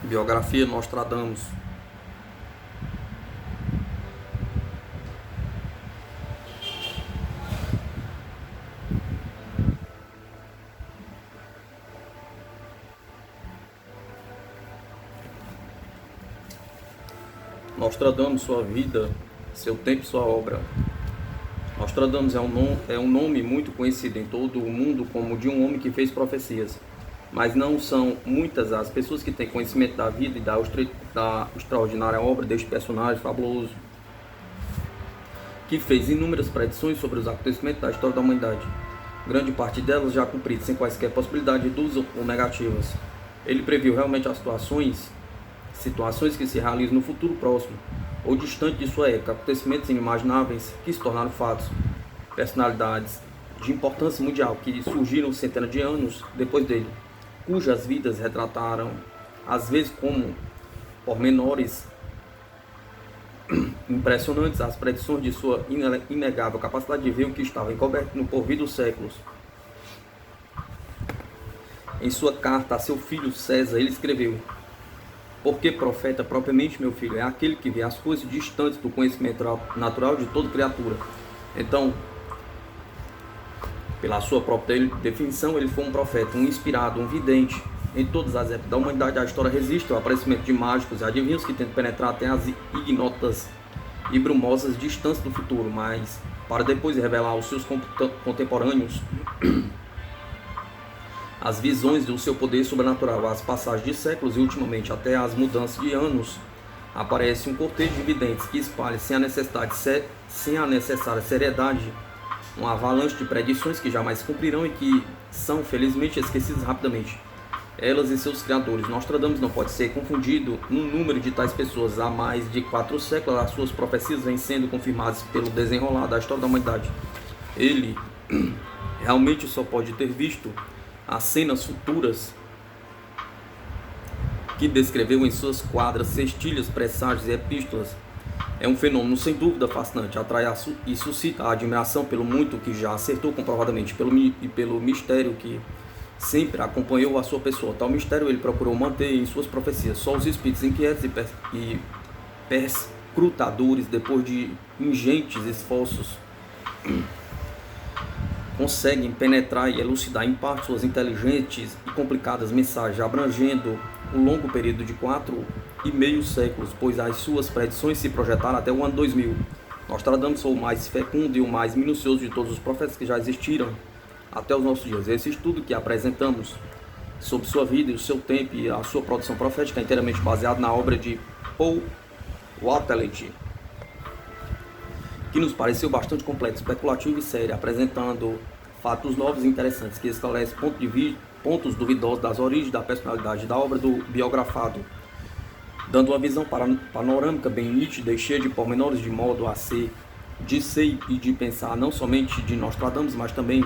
Biografia Nostradamus. Nostradamus, sua vida, seu tempo e sua obra. Nostradamus é um nome muito conhecido em todo o mundo como de um homem que fez profecias, mas não são muitas as pessoas que têm conhecimento da vida e da extraordinária obra deste personagem fabuloso, que fez inúmeras predições sobre os acontecimentos da história da humanidade, grande parte delas já cumpridas sem quaisquer possibilidade de dúvidas ou negativas. Ele previu realmente as situações que se realizam no futuro próximo ou distante de sua época, acontecimentos inimagináveis que se tornaram fatos, personalidades de importância mundial que surgiram centenas de anos depois dele, cujas vidas retrataram, às vezes como pormenores impressionantes, as predições de sua inegável capacidade de ver o que estava encoberto no porvir dos séculos. Em sua carta a seu filho César, ele escreveu: porque profeta propriamente, meu filho, é aquele que vê as coisas distantes do conhecimento natural de toda criatura. Então, pela sua própria definição, ele foi um profeta, um inspirado, um vidente. Em todas as épocas da humanidade, a história resiste ao aparecimento de mágicos e adivinhos que tentam penetrar até as ignotas e brumosas distâncias do futuro, mas para depois revelar aos seus contemporâneos as visões do seu poder sobrenatural. As passagens de séculos e ultimamente até as mudanças de anos, aparece um cortejo de videntes que espalha sem a necessária seriedade uma avalanche de predições que jamais cumprirão e que são felizmente esquecidas rapidamente. Elas e seus criadores. Nostradamus não pode ser confundido no número de tais pessoas. Há mais de 4 séculos as suas profecias vêm sendo confirmadas pelo desenrolar da história da humanidade. Ele realmente só pode ter visto as cenas futuras que descreveu em suas quadras, cestilhas, presságios e epístolas. É um fenômeno sem dúvida fascinante, atrai e suscita a admiração pelo muito que já acertou comprovadamente e pelo mistério que sempre acompanhou a sua pessoa. Tal mistério ele procurou manter em suas profecias. Só os espíritos inquietos e perscrutadores, depois de ingentes esforços, conseguem penetrar e elucidar em parte suas inteligentes e complicadas mensagens, abrangendo um longo período de 4,5 séculos, pois as suas predições se projetaram até o ano 2000. Nostradamus foi o mais fecundo e o mais minucioso de todos os profetas que já existiram até os nossos dias. Esse estudo que apresentamos sobre sua vida e o seu tempo e a sua produção profética é inteiramente baseado na obra de Paul Wattlet, que nos pareceu bastante complexo, especulativo e sério, apresentando fatos novos e interessantes que esclarecem pontos duvidosos das origens da personalidade da obra do biografado, dando uma visão panorâmica bem nítida e cheia de pormenores de modo a ser, de ser e de pensar não somente de Nostradamus, mas também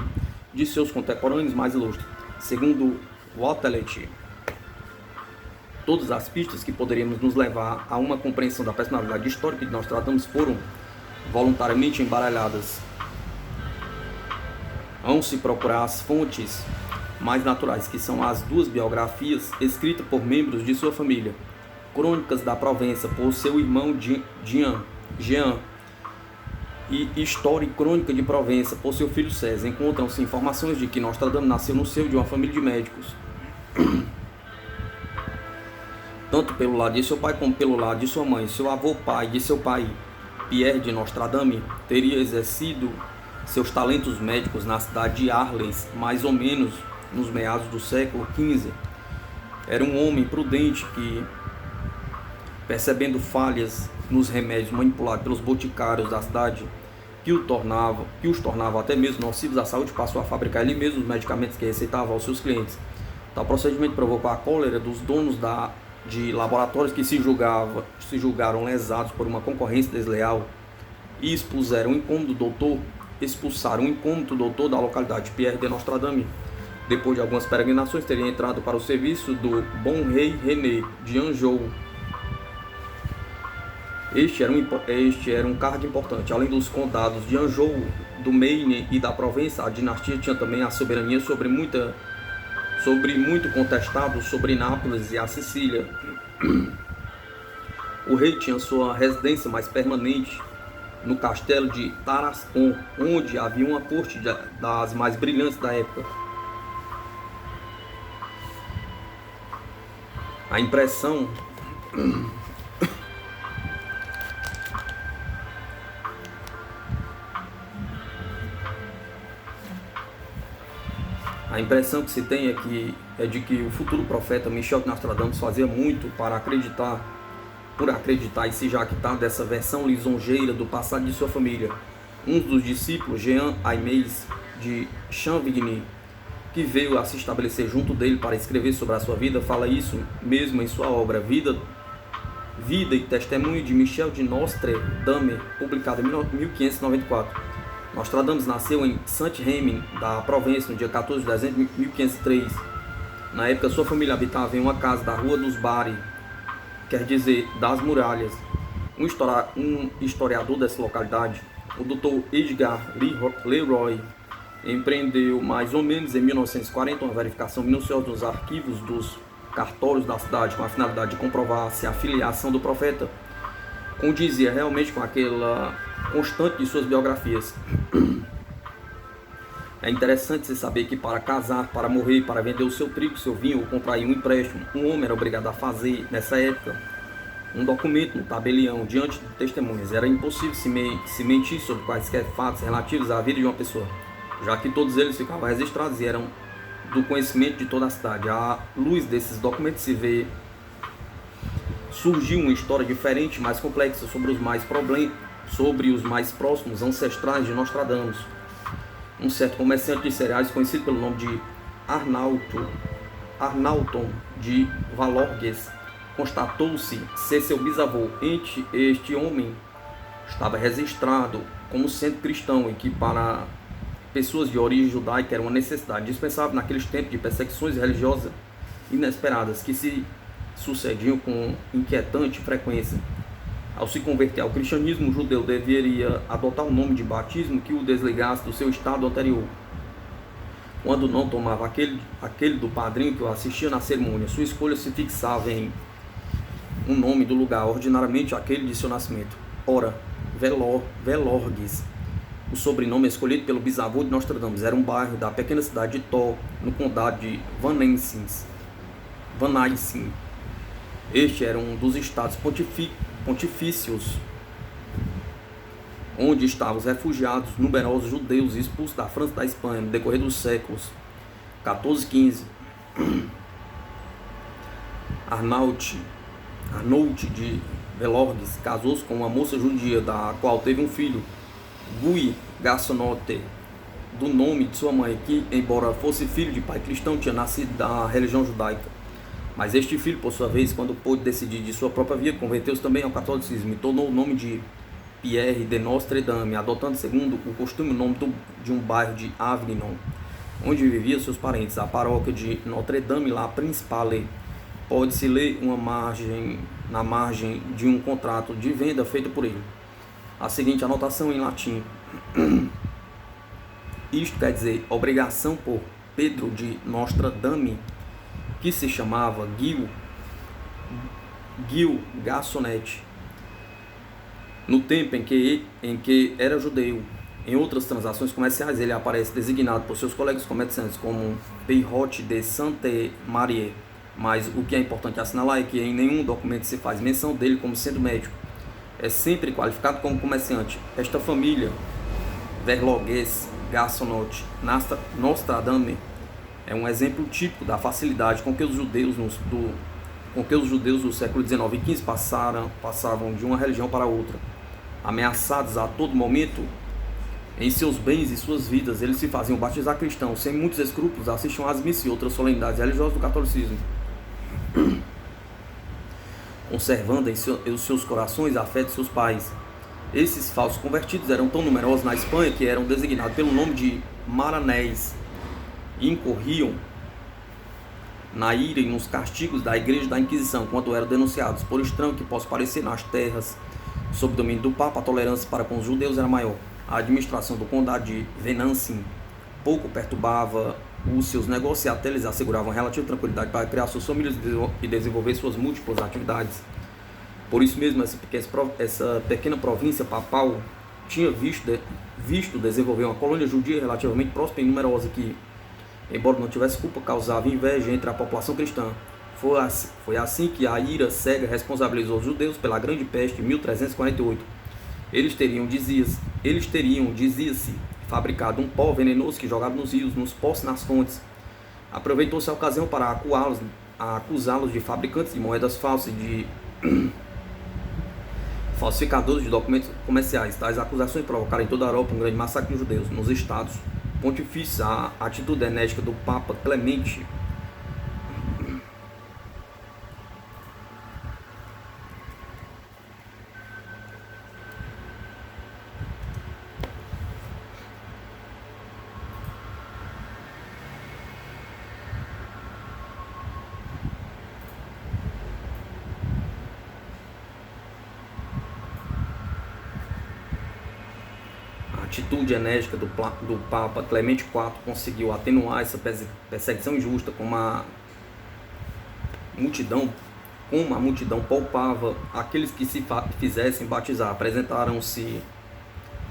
de seus contemporâneos mais ilustres. Segundo Wattlet, todas as pistas que poderíamos nos levar a uma compreensão da personalidade histórica de Nostradamus foram voluntariamente embaralhadas. Vão-se procurar as fontes mais naturais, que são as 2 biografias escritas por membros de sua família, Crônicas da Provença por seu irmão Jean e História e Crônica de Provença por seu filho César. Encontram-se informações de que Nostradamus nasceu no seio de uma família de médicos, tanto pelo lado de seu pai como pelo lado de sua mãe. Seu avô pai de seu pai, Pierre de Nostradamus, teria exercido seus talentos médicos na cidade de Arles, mais ou menos nos meados do século XV. Era um homem prudente que, percebendo falhas nos remédios manipulados pelos boticários da cidade, que os tornavam até mesmo nocivos à saúde, passou a fabricar ele mesmo os medicamentos que receitava aos seus clientes. Tal procedimento provocou a cólera dos donos de laboratórios que se julgaram lesados por uma concorrência desleal e expulsaram o incômodo doutor da localidade. Pierre de Nostradamus, depois de algumas peregrinações, teria entrado para o serviço do bom rei René de Anjou. Este era um cargo importante. Além dos condados de Anjou, do Maine e da Provença, a dinastia tinha também a soberania sobre muito contestado sobre Nápoles e a Sicília. O rei tinha sua residência mais permanente no castelo de Tarascon, onde havia uma corte das mais brilhantes da época. A impressão que se tem é de que o futuro profeta Michel de Nostradamus fazia muito por acreditar e se jactar dessa versão lisonjeira do passado de sua família. Um dos discípulos, Jean Aimés de Chanvigny, que veio a se estabelecer junto dele para escrever sobre a sua vida, fala isso mesmo em sua obra Vida e Testemunho de Michel de Nostre-Dame, publicada em 1594. Nostradamus nasceu em Saint-Rémy, da Provence, no dia 14 de dezembro de 1503. Na época, sua família habitava em uma casa da Rua dos Bari, quer dizer, das Muralhas. Um historiador dessa localidade, o Dr. Edgar Leroy, empreendeu mais ou menos em 1940 uma verificação minuciosa dos arquivos dos cartórios da cidade com a finalidade de comprovar se a filiação do profeta condizia realmente com aquela constante de suas biografias. É interessante se saber que para casar, para morrer, para vender o seu trigo, seu vinho ou contrair um empréstimo, um homem era obrigado a fazer, nessa época, um documento, um tabelião, diante de testemunhas. Era impossível se mentir sobre quaisquer fatos relativos à vida de uma pessoa, já que todos eles ficavam registrados e eram do conhecimento de toda a cidade. À luz desses documentos se vê surgiu uma história diferente, mais complexa, sobre os mais próximos ancestrais de Nostradamus. Um certo comerciante de cereais conhecido pelo nome de Arnalton de Valorges constatou-se ser seu bisavô. Este homem estava registrado como sendo cristão e que para pessoas de origem judaica era uma necessidade dispensável naqueles tempos de perseguições religiosas inesperadas que se sucediam com inquietante frequência. Ao se converter ao cristianismo, o judeu deveria adotar um nome de batismo que o desligasse do seu estado anterior. Quando não tomava aquele do padrinho que o assistia na cerimônia, sua escolha se fixava em um nome do lugar, ordinariamente aquele de seu nascimento. Ora, Velorges, o sobrenome escolhido pelo bisavô de Nostradamus, era um bairro da pequena cidade de Thor, no condado de Vanaissin. Este era um dos estados pontifícios onde estavam os refugiados numerosos judeus expulsos da França e da Espanha no decorrer dos séculos 14 e 15. Arnault de Velorges casou-se com uma moça judia, da qual teve um filho, Guy Gassonote, do nome de sua mãe, que, embora fosse filho de pai cristão, tinha nascido da religião judaica. Mas este filho, por sua vez, quando pôde decidir de sua própria vida, converteu-se também ao catolicismo e tornou o nome de Pierre de Nostre-Dame, adotando, segundo o costume, o nome de um bairro de Avignon, onde viviam seus parentes. A paróquia de Notre-Dame, la Principale, pode-se ler na margem de um contrato de venda feito por ele. A seguinte anotação em latim. Isto quer dizer obrigação por Pedro de Nostra-Dame, que se chamava Guy Gassonet, no tempo em que era judeu. Em outras transações comerciais, ele aparece designado por seus colegas comerciantes como Peyrotte de Sainte-Marie, mas o que é importante assinalar é que em nenhum documento se faz menção dele como sendo médico. É sempre qualificado como comerciante. Esta família, Verloges, Gassonet, Nostradame, é um exemplo típico da facilidade com que os judeus do século XIX e XV passavam de uma religião para outra. Ameaçados a todo momento em seus bens e suas vidas, eles se faziam batizar cristãos, sem muitos escrúpulos, assistiam às missas e outras solenidades religiosas do catolicismo, conservando em seus corações a fé de seus pais. Esses falsos convertidos eram tão numerosos na Espanha que eram designados pelo nome de maranés e incorriam na ira e nos castigos da Igreja da Inquisição quando eram denunciados. Por estranho que possa parecer, nas terras sob domínio do Papa, a tolerância para com os judeus era maior. A administração do condado de Venancy pouco perturbava os seus negociantes asseguravam relativa tranquilidade para criar suas famílias e desenvolver suas múltiplas atividades. Por isso mesmo, essa pequena província papal tinha visto desenvolver uma colônia judia relativamente próspera e numerosa que, embora não tivesse culpa, causava inveja entre a população cristã. Foi assim que a ira cega responsabilizou os judeus pela Grande Peste em 1348. Eles teriam, dizia-se, fabricado um pó venenoso que jogava nos rios, nos poços e nas fontes. Aproveitou-se a ocasião para acusá-los de fabricantes de moedas falsas e de falsificadores de documentos comerciais. Tais acusações provocaram em toda a Europa um grande massacre de judeus. Nos estados pontifícios, a atitude enérgica do Papa Clemente A atitude enérgica do Papa Clemente IV conseguiu atenuar essa perseguição injusta, como a multidão poupava aqueles que se fizessem batizar. Apresentaram-se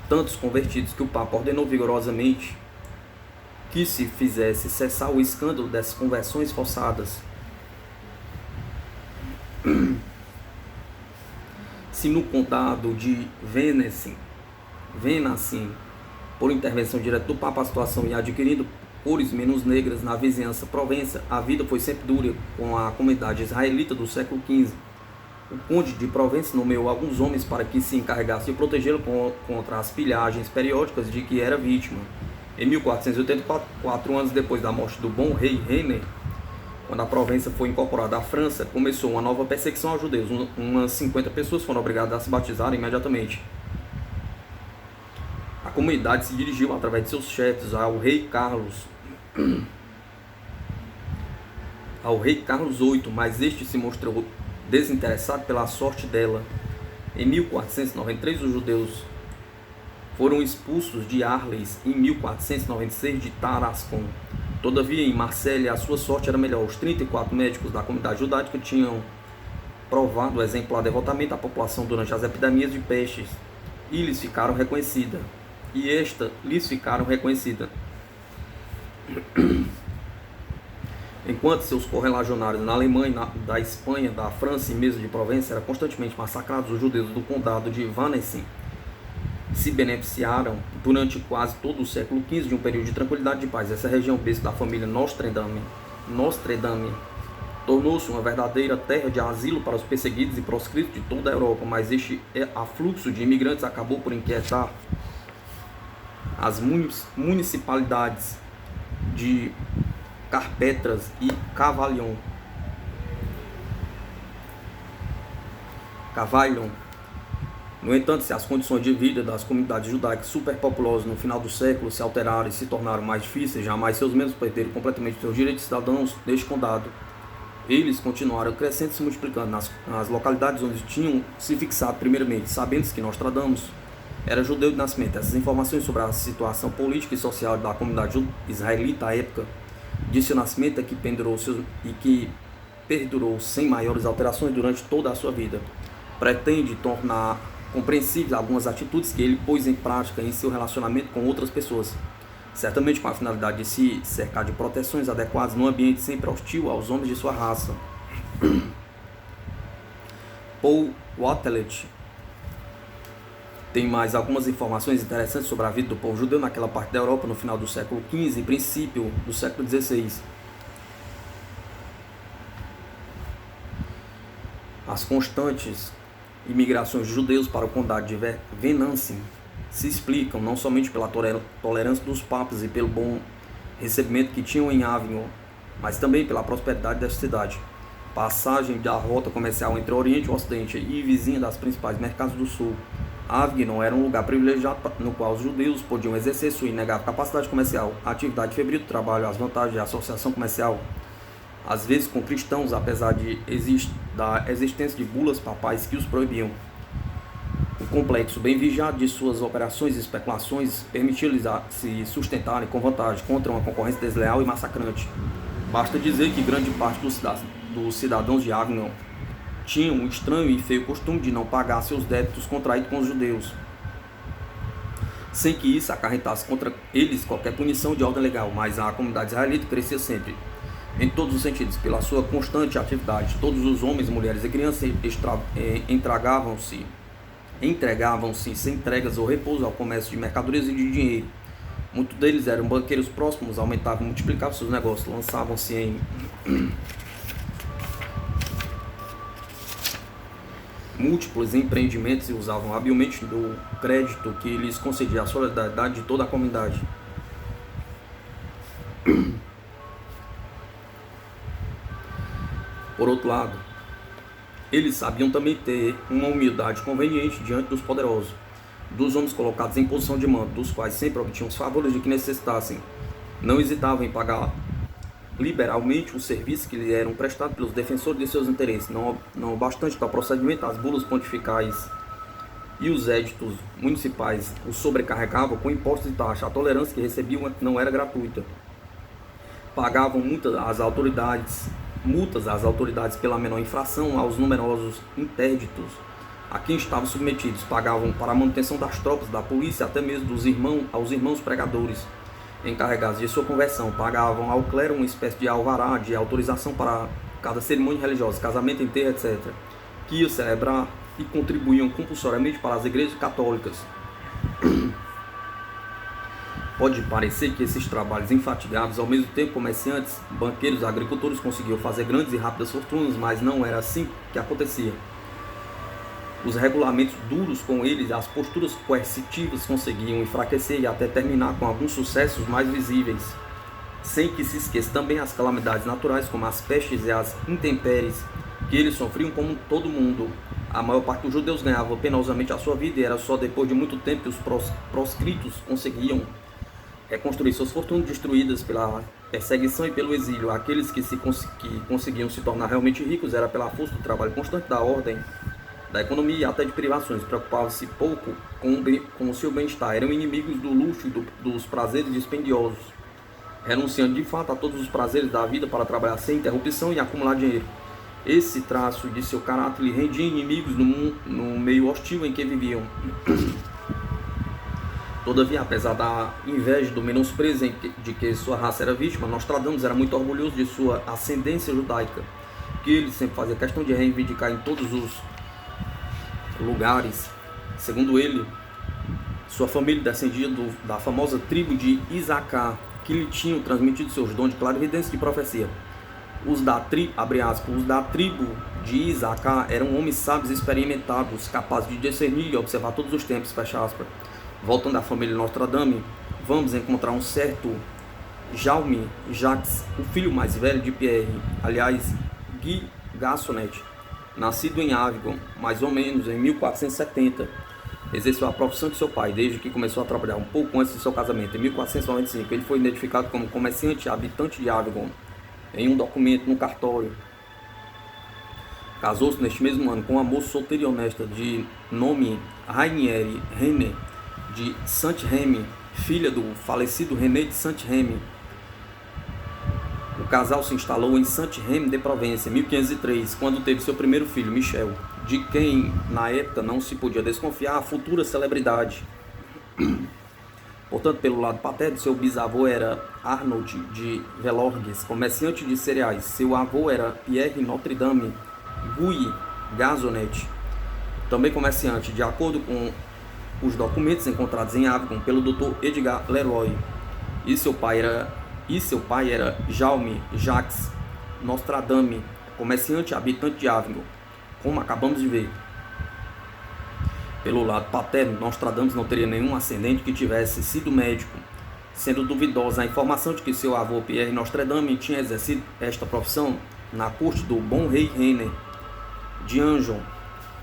tantos convertidos que o Papa ordenou vigorosamente que se fizesse cessar o escândalo dessas conversões forçadas. Se no condado de Venacin, por intervenção direta do Papa, a situação ia adquirindo cores menos negras na vizinhança Provença, a vida foi sempre dura com a comunidade israelita do século XV. O conde de Provença nomeou alguns homens para que se encarregassem de protegê-lo contra as pilhagens periódicas de que era vítima. Em 1484, 4 anos depois da morte do bom rei René, quando a Provença foi incorporada à França, começou uma nova perseguição aos judeus. Umas 50 pessoas foram obrigadas a se batizar imediatamente. A comunidade se dirigiu através de seus chefes ao rei Carlos VIII, mas este se mostrou desinteressado pela sorte dela. Em 1493, os judeus foram expulsos de Arles, em 1496 de Tarascon. Todavia, em Marselha, a sua sorte era melhor. Os 34 médicos da comunidade judaica tinham provado exemplar devotamento à população durante as epidemias de pestes, e lhes ficaram reconhecida. Enquanto seus correligionários na Alemanha, da Espanha, da França e mesmo de Provença eram constantemente massacrados, os judeus do condado de Venacin se beneficiaram durante quase todo o século XV de um período de tranquilidade e de paz. Essa região, berço da família Nostredame, tornou-se uma verdadeira terra de asilo para os perseguidos e proscritos de toda a Europa, mas este afluxo de imigrantes acabou por inquietar as municipalidades de Carpetras e Cavaillon. No entanto, se as condições de vida das comunidades judaicas superpopulosas no final do século se alteraram e se tornaram mais difíceis, jamais seus membros perderam completamente seus direitos de cidadãos deste condado. Eles continuaram crescendo e se multiplicando nas localidades onde tinham se fixado primeiramente, sabendo que Nostradamus era judeu de nascimento. Essas informações sobre a situação política e social da comunidade israelita à época de seu nascimento que perdurou sem maiores alterações durante toda a sua vida. Pretende tornar compreensíveis algumas atitudes que ele pôs em prática em seu relacionamento com outras pessoas, certamente com a finalidade de se cercar de proteções adequadas num ambiente sempre hostil aos homens de sua raça. Paul Watelet tem mais algumas informações interessantes sobre a vida do povo judeu naquela parte da Europa no final do século XV e princípio do século XVI. As constantes imigrações de judeus para o condado de Venacin se explicam não somente pela tolerância dos papas e pelo bom recebimento que tinham em Avignon, mas também pela prosperidade desta cidade. Passagem da rota comercial entre o Oriente e o Ocidente e vizinha das principais mercados do Sul, Avignon era um lugar privilegiado no qual os judeus podiam exercer sua inegável capacidade comercial, a atividade febril do trabalho, as vantagens da associação comercial, às vezes com cristãos, apesar da existência de bulas papais que os proibiam. O complexo bem vigiado de suas operações e especulações permitiu-lhes se sustentarem com vantagem contra uma concorrência desleal e massacrante. Basta dizer que grande parte dos cidadãos de Avignon tinham um estranho e feio costume de não pagar seus débitos contraídos com os judeus, sem que isso acarretasse contra eles qualquer punição de ordem legal, mas a comunidade israelita crescia sempre, em todos os sentidos, pela sua constante atividade. Todos os homens, mulheres e crianças entregavam-se sem entregas ou repouso ao comércio de mercadorias e de dinheiro. Muitos deles eram banqueiros próximos, aumentavam e multiplicavam seus negócios, lançavam-se em múltiplos empreendimentos e usavam habilmente do crédito que lhes concedia a solidariedade de toda a comunidade. Por outro lado, eles sabiam também ter uma humildade conveniente diante dos poderosos, dos homens colocados em posição de mando, dos quais sempre obtinham os favores de que necessitassem. Não hesitavam em pagar liberalmente os serviços que lhe eram prestados pelos defensores de seus interesses. Não bastante para o procedimento, as bulas pontificais e os éditos municipais os sobrecarregavam com impostos e taxas. A tolerância que recebiam não era gratuita. Pagavam multas às autoridades pela menor infração, aos numerosos interditos a quem estavam submetidos. Pagavam para a manutenção das tropas, da polícia, até mesmo aos irmãos pregadores encarregados de sua conversão. Pagavam ao clero uma espécie de alvará de autorização para cada cerimônia religiosa, casamento, enterro, etc., que ia celebrar, e contribuíam compulsoriamente para as igrejas católicas. Pode parecer que esses trabalhos infatigados, ao mesmo tempo comerciantes, banqueiros, agricultores, conseguiam fazer grandes e rápidas fortunas, mas não era assim que acontecia. Os regulamentos duros com eles, as posturas coercitivas conseguiam enfraquecer e até terminar com alguns sucessos mais visíveis, sem que se esqueça também as calamidades naturais, como as pestes e as intempéries, que eles sofriam como todo mundo. A maior parte dos judeus ganhava penosamente a sua vida, e era só depois de muito tempo que os proscritos conseguiam reconstruir suas fortunas destruídas pela perseguição e pelo exílio. Aqueles que conseguiam se tornar realmente ricos era pela força do trabalho constante, da ordem, da economia e até de privações. Preocupavam-se pouco com o seu bem-estar, eram inimigos do luxo e dos prazeres dispendiosos, renunciando de fato a todos os prazeres da vida para trabalhar sem interrupção e acumular dinheiro. Esse traço de seu caráter lhe rendia inimigos no meio hostil em que viviam. Todavia, apesar da inveja e do menosprezo de que sua raça era vítima, Nostradamus era muito orgulhoso de sua ascendência judaica, que ele sempre fazia questão de reivindicar em todos os lugares. Segundo ele, sua família descendia da famosa tribo de Isacar, que lhe tinham transmitido seus dons de clarividência e de profecia. Os da tribo de Isacar eram homens sábios e experimentados, capazes de discernir e observar todos os tempos, fecha aspas. Voltando à família Nostradamus, vamos encontrar um certo Jaume Jacques, o filho mais velho de Pierre, aliás, Guy Gassonet, nascido em Avignon, mais ou menos em 1470. Exerceu a profissão de seu pai, desde que começou a trabalhar um pouco antes de seu casamento. Em 1495, ele foi identificado como comerciante e habitante de Avignon, em um documento no cartório. Casou-se neste mesmo ano com uma moça solteira e honesta, de nome Rainieri René, de Saint-Rémy, filha do falecido René de Saint-Rémy. O casal se instalou em Saint-Rémy de Provence em 1503, quando teve seu primeiro filho, Michel, de quem na época não se podia desconfiar a futura celebridade. Portanto, pelo lado paterno, seu bisavô era Arnaud de Velorges, comerciante de cereais. Seu avô era Pierre Notre Dame Guy Gassonet, também comerciante, de acordo com os documentos encontrados em Avignon pelo Dr. Edgar Leroy. E seu pai era Jaume Jacques Nostradamus, comerciante e habitante de Avignon, como acabamos de ver. Pelo lado paterno, Nostradamus não teria nenhum ascendente que tivesse sido médico, sendo duvidosa a informação de que seu avô Pierre Nostradamus tinha exercido esta profissão na corte do bom rei René de Anjou.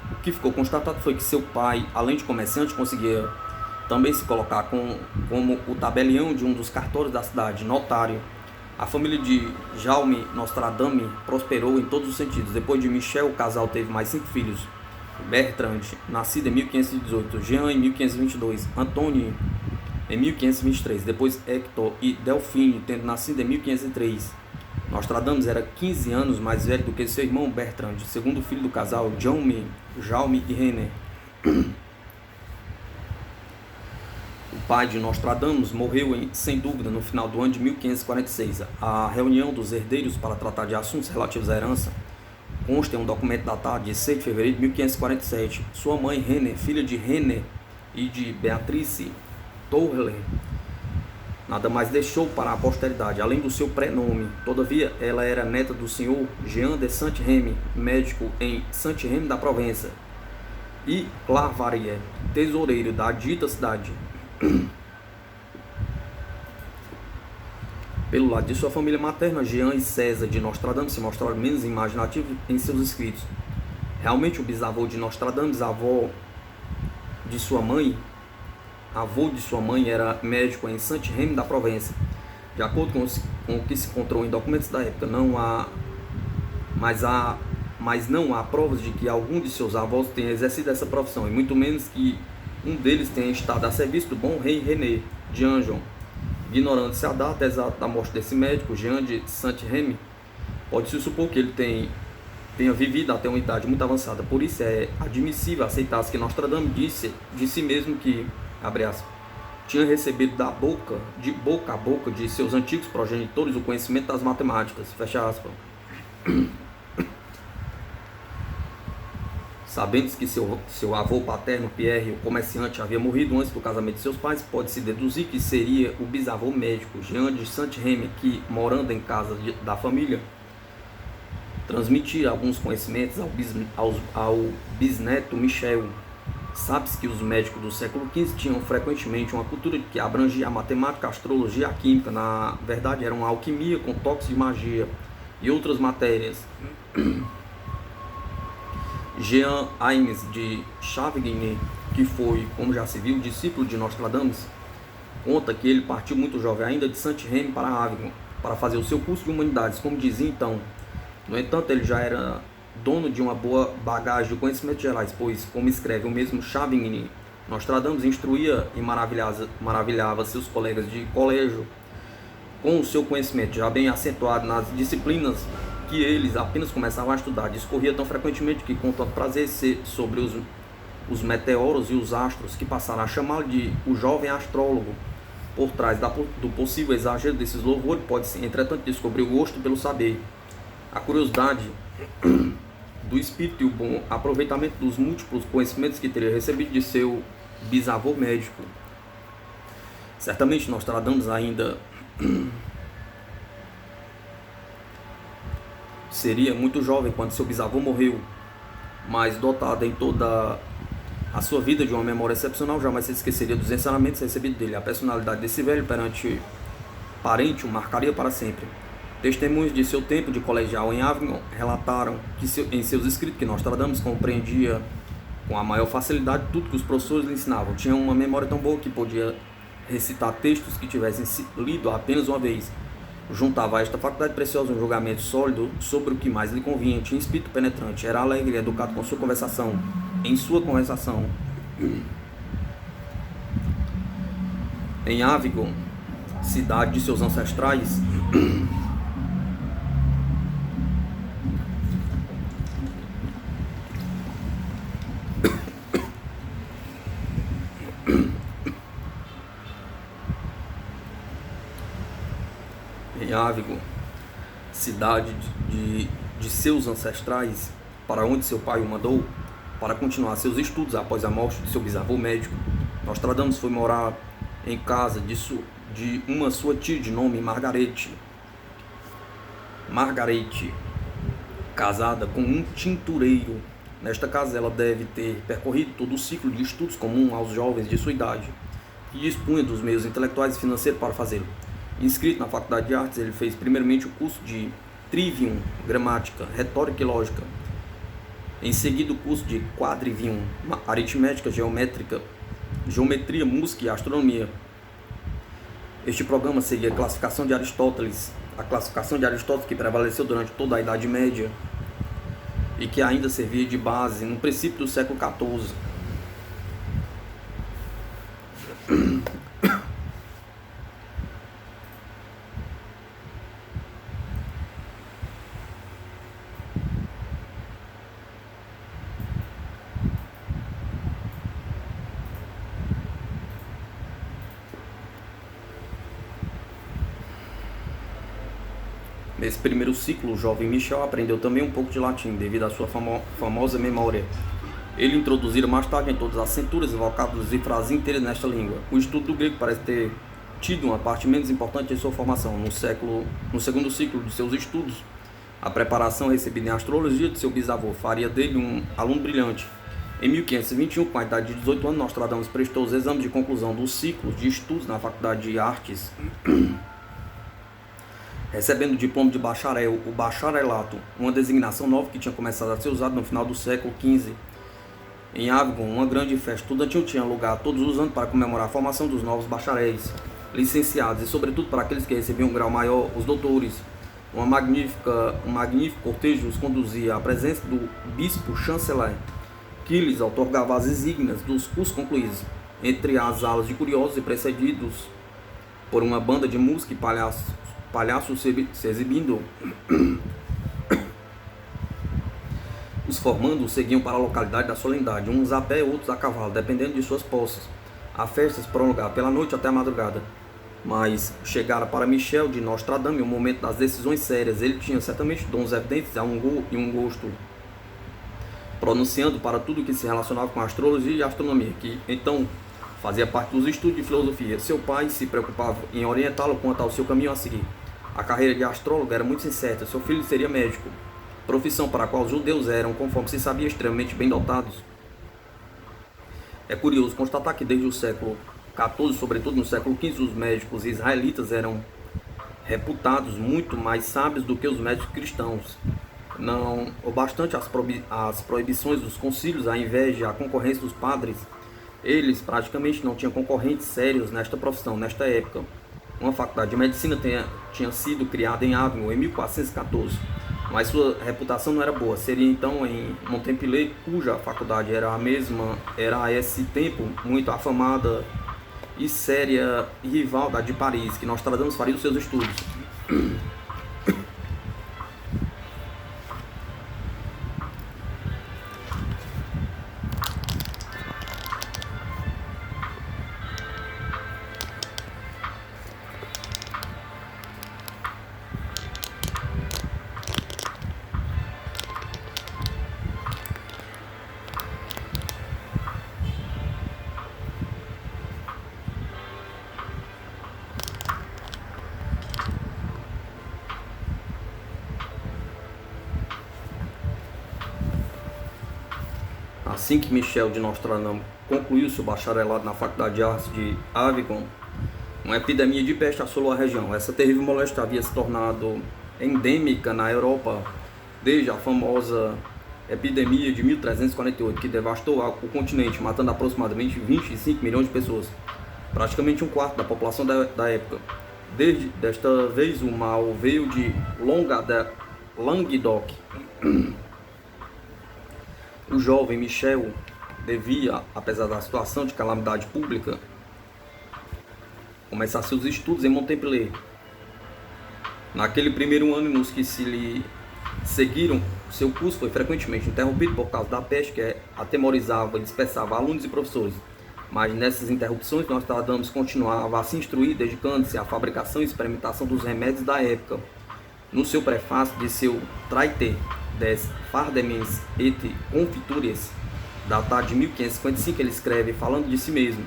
O que ficou constatado foi que seu pai, além de comerciante, conseguia também se colocar como o tabelião de um dos cartórios da cidade, notário. A família de Jaume Nostradamus prosperou em todos os sentidos. Depois de Michel, o casal teve mais 5 filhos. Bertrand, nascido em 1518, Jean em 1522, Antônio em 1523, depois Hector e Delphine, tendo nascido em 1503. Nostradamus era 15 anos mais velho do que seu irmão Bertrand, segundo filho do casal Jaume e René. O pai de Nostradamus morreu, sem dúvida, no final do ano de 1546. A reunião dos herdeiros para tratar de assuntos relativos à herança consta em um documento datado de 6 de fevereiro de 1547. Sua mãe, René, filha de René e de Beatrice Tourlet, nada mais deixou para a posteridade, além do seu prenome. Todavia, ela era neta do senhor Jean de Saint-Rémy, médico em Saint-Rémy da Provença, e Clairvaux, tesoureiro da dita cidade. Pelo lado de sua família materna, Jean e César de Nostradamus se mostraram menos imaginativos em seus escritos. Realmente, o bisavô de Nostradamus, avô de sua mãe, era médico em Saint-Rémy da Provença. De acordo com o que se encontrou em documentos da época, mas não há provas de que algum de seus avós tenha exercido essa profissão, e muito menos que um deles tenha estado a serviço do bom rei René de Anjou. Ignorando-se a data exata da morte desse médico, Jean de Saint-Rémy, pode-se supor que ele tenha vivido até uma idade muito avançada. Por isso é admissível aceitar-se que Nostradamus disse de si mesmo que, abre aspas, tinha recebido de boca a boca de seus antigos progenitores o conhecimento das matemáticas, fecha aspas. Sabendo que seu avô paterno, Pierre, o comerciante, havia morrido antes do casamento de seus pais, pode-se deduzir que seria o bisavô médico, Jean de Saint-Rémy, que, morando em casa da família, transmitia alguns conhecimentos ao bisneto Michel. Sabe-se que os médicos do século XV tinham frequentemente uma cultura que abrangia a matemática, a astrologia e a química. Na verdade, era uma alquimia com toques de magia e outras matérias. Jean Ames de Chavigny, que foi, como já se viu, discípulo de Nostradamus, conta que ele partiu muito jovem ainda de Saint-Rémy para Avignon para fazer o seu curso de humanidades, como dizia então. No entanto, ele já era dono de uma boa bagagem de conhecimentos gerais, pois, como escreve o mesmo Chavigny, Nostradamus instruía e maravilhava seus colegas de colégio com o seu conhecimento já bem acentuado nas disciplinas que eles apenas começavam a estudar. Discorria tão frequentemente que, com tanto prazer sobre os meteoros e os astros, que passaram a chamá-lo de o jovem astrólogo. Por trás do possível exagero desses louvores, pode-se, entretanto, descobrir o gosto pelo saber, a curiosidade do espírito e o bom aproveitamento dos múltiplos conhecimentos que teria recebido de seu bisavô médico. Certamente Nostradamus ainda seria muito jovem quando seu bisavô morreu, mas dotado em toda a sua vida de uma memória excepcional, jamais se esqueceria dos ensinamentos recebidos dele. A personalidade desse velho perante parente o marcaria para sempre. Testemunhos de seu tempo de colegial em Avignon relataram em seus escritos que Nostradamus compreendia com a maior facilidade tudo que os professores lhe ensinavam. Tinha uma memória tão boa que podia recitar textos que tivessem lido apenas uma vez. Juntava a esta faculdade preciosa um julgamento sólido sobre o que mais lhe convinha. Tinha espírito penetrante, era alegre e educado com sua conversação. Em sua conversação, em Avignon, cidade de seus ancestrais, cidade de seus ancestrais, para onde seu pai o mandou para continuar seus estudos após a morte de seu bisavô médico, Nostradamus foi morar em casa de uma sua tia de nome Margarete, casada com um tintureiro. Nesta casa ela deve ter percorrido todo o ciclo de estudos comum aos jovens de sua idade e dispunha dos meios intelectuais e financeiros para fazê-lo. Inscrito na Faculdade de Artes, ele fez primeiramente o curso de Trivium, Gramática, Retórica e Lógica. Em seguida, o curso de Quadrivium, Aritmética, Geometria, Música e Astronomia. Este programa seguia a classificação de Aristóteles que prevaleceu durante toda a Idade Média. e que ainda servia de base no princípio do século XIV. Nesse primeiro ciclo, o jovem Michel aprendeu também um pouco de latim, devido à sua famosa memória. Ele introduzira mais tarde em todas as centuras, vocábulos e frases inteiras nesta língua. O estudo do grego parece ter tido uma parte menos importante em sua formação. No segundo ciclo de seus estudos, a preparação recebida em astrologia de seu bisavô faria dele um aluno brilhante. Em 1521, com a idade de 18 anos, Nostradamus prestou os exames de conclusão dos ciclos de estudos na Faculdade de Artes, recebendo o diploma de bacharel, o bacharelato, uma designação nova que tinha começado a ser usada no final do século XV. Em Avignon, uma grande festa estudantil tinha lugar todos os anos para comemorar a formação dos novos bacharéis, licenciados e, sobretudo, para aqueles que recebiam um grau maior, os doutores. Um magnífico cortejo os conduzia à presença do bispo chanceler, que lhes otorgava as insígnias dos cursos concluídos, entre as alas de curiosos e precedidos por uma banda de música e palhaços se exibindo. Os formandos seguiam para a localidade da solenidade, uns a pé, outros a cavalo, dependendo de suas posses. A festa se prolongava pela noite até a madrugada. Mas chegara para Michel de Nostradamus o momento das decisões sérias. Ele tinha certamente dons evidentes e um gosto, pronunciando para tudo que se relacionava com astrologia e astronomia, que então fazia parte dos estudos de filosofia. Seu pai se preocupava em orientá-lo quanto ao seu caminho a seguir. A carreira de astrólogo era muito incerta. Seu filho seria médico, profissão para a qual os judeus eram, conforme se sabia, extremamente bem dotados. É curioso constatar que desde o século XIV, sobretudo no século XV, os médicos israelitas eram reputados muito mais sábios do que os médicos cristãos. Não obstante as proibições dos concílios, a inveja, a concorrência dos padres, eles praticamente não tinham concorrentes sérios nesta profissão, nesta época. Uma faculdade de medicina tinha sido criada em Avignon em 1414, mas sua reputação não era boa. Seria então em Montpellier, cuja faculdade era a esse tempo muito afamada e séria rival da de Paris, que Nostradamus faria os seus estudos. Assim que Michel de Nostradamus concluiu seu bacharelado na Faculdade de Artes de Avignon, uma epidemia de peste assolou a região. Essa terrível moléstia havia se tornado endêmica na Europa desde a famosa epidemia de 1348, que devastou o continente, matando aproximadamente 25 milhões de pessoas, praticamente um quarto da população da época. Desta vez o mal veio de Languedoc. O jovem Michel devia, apesar da situação de calamidade pública, começar seus estudos em Montpellier. Naquele primeiro ano nos que se lhe seguiram, seu curso foi frequentemente interrompido por causa da peste, que atemorizava e dispersava alunos e professores. Mas nessas interrupções, Nostradamus continuava a se instruir, dedicando-se à fabricação e experimentação dos remédios da época. No seu prefácio de seu Traité des Fardements et Confitures, datado de 1555, ele escreve falando de si mesmo,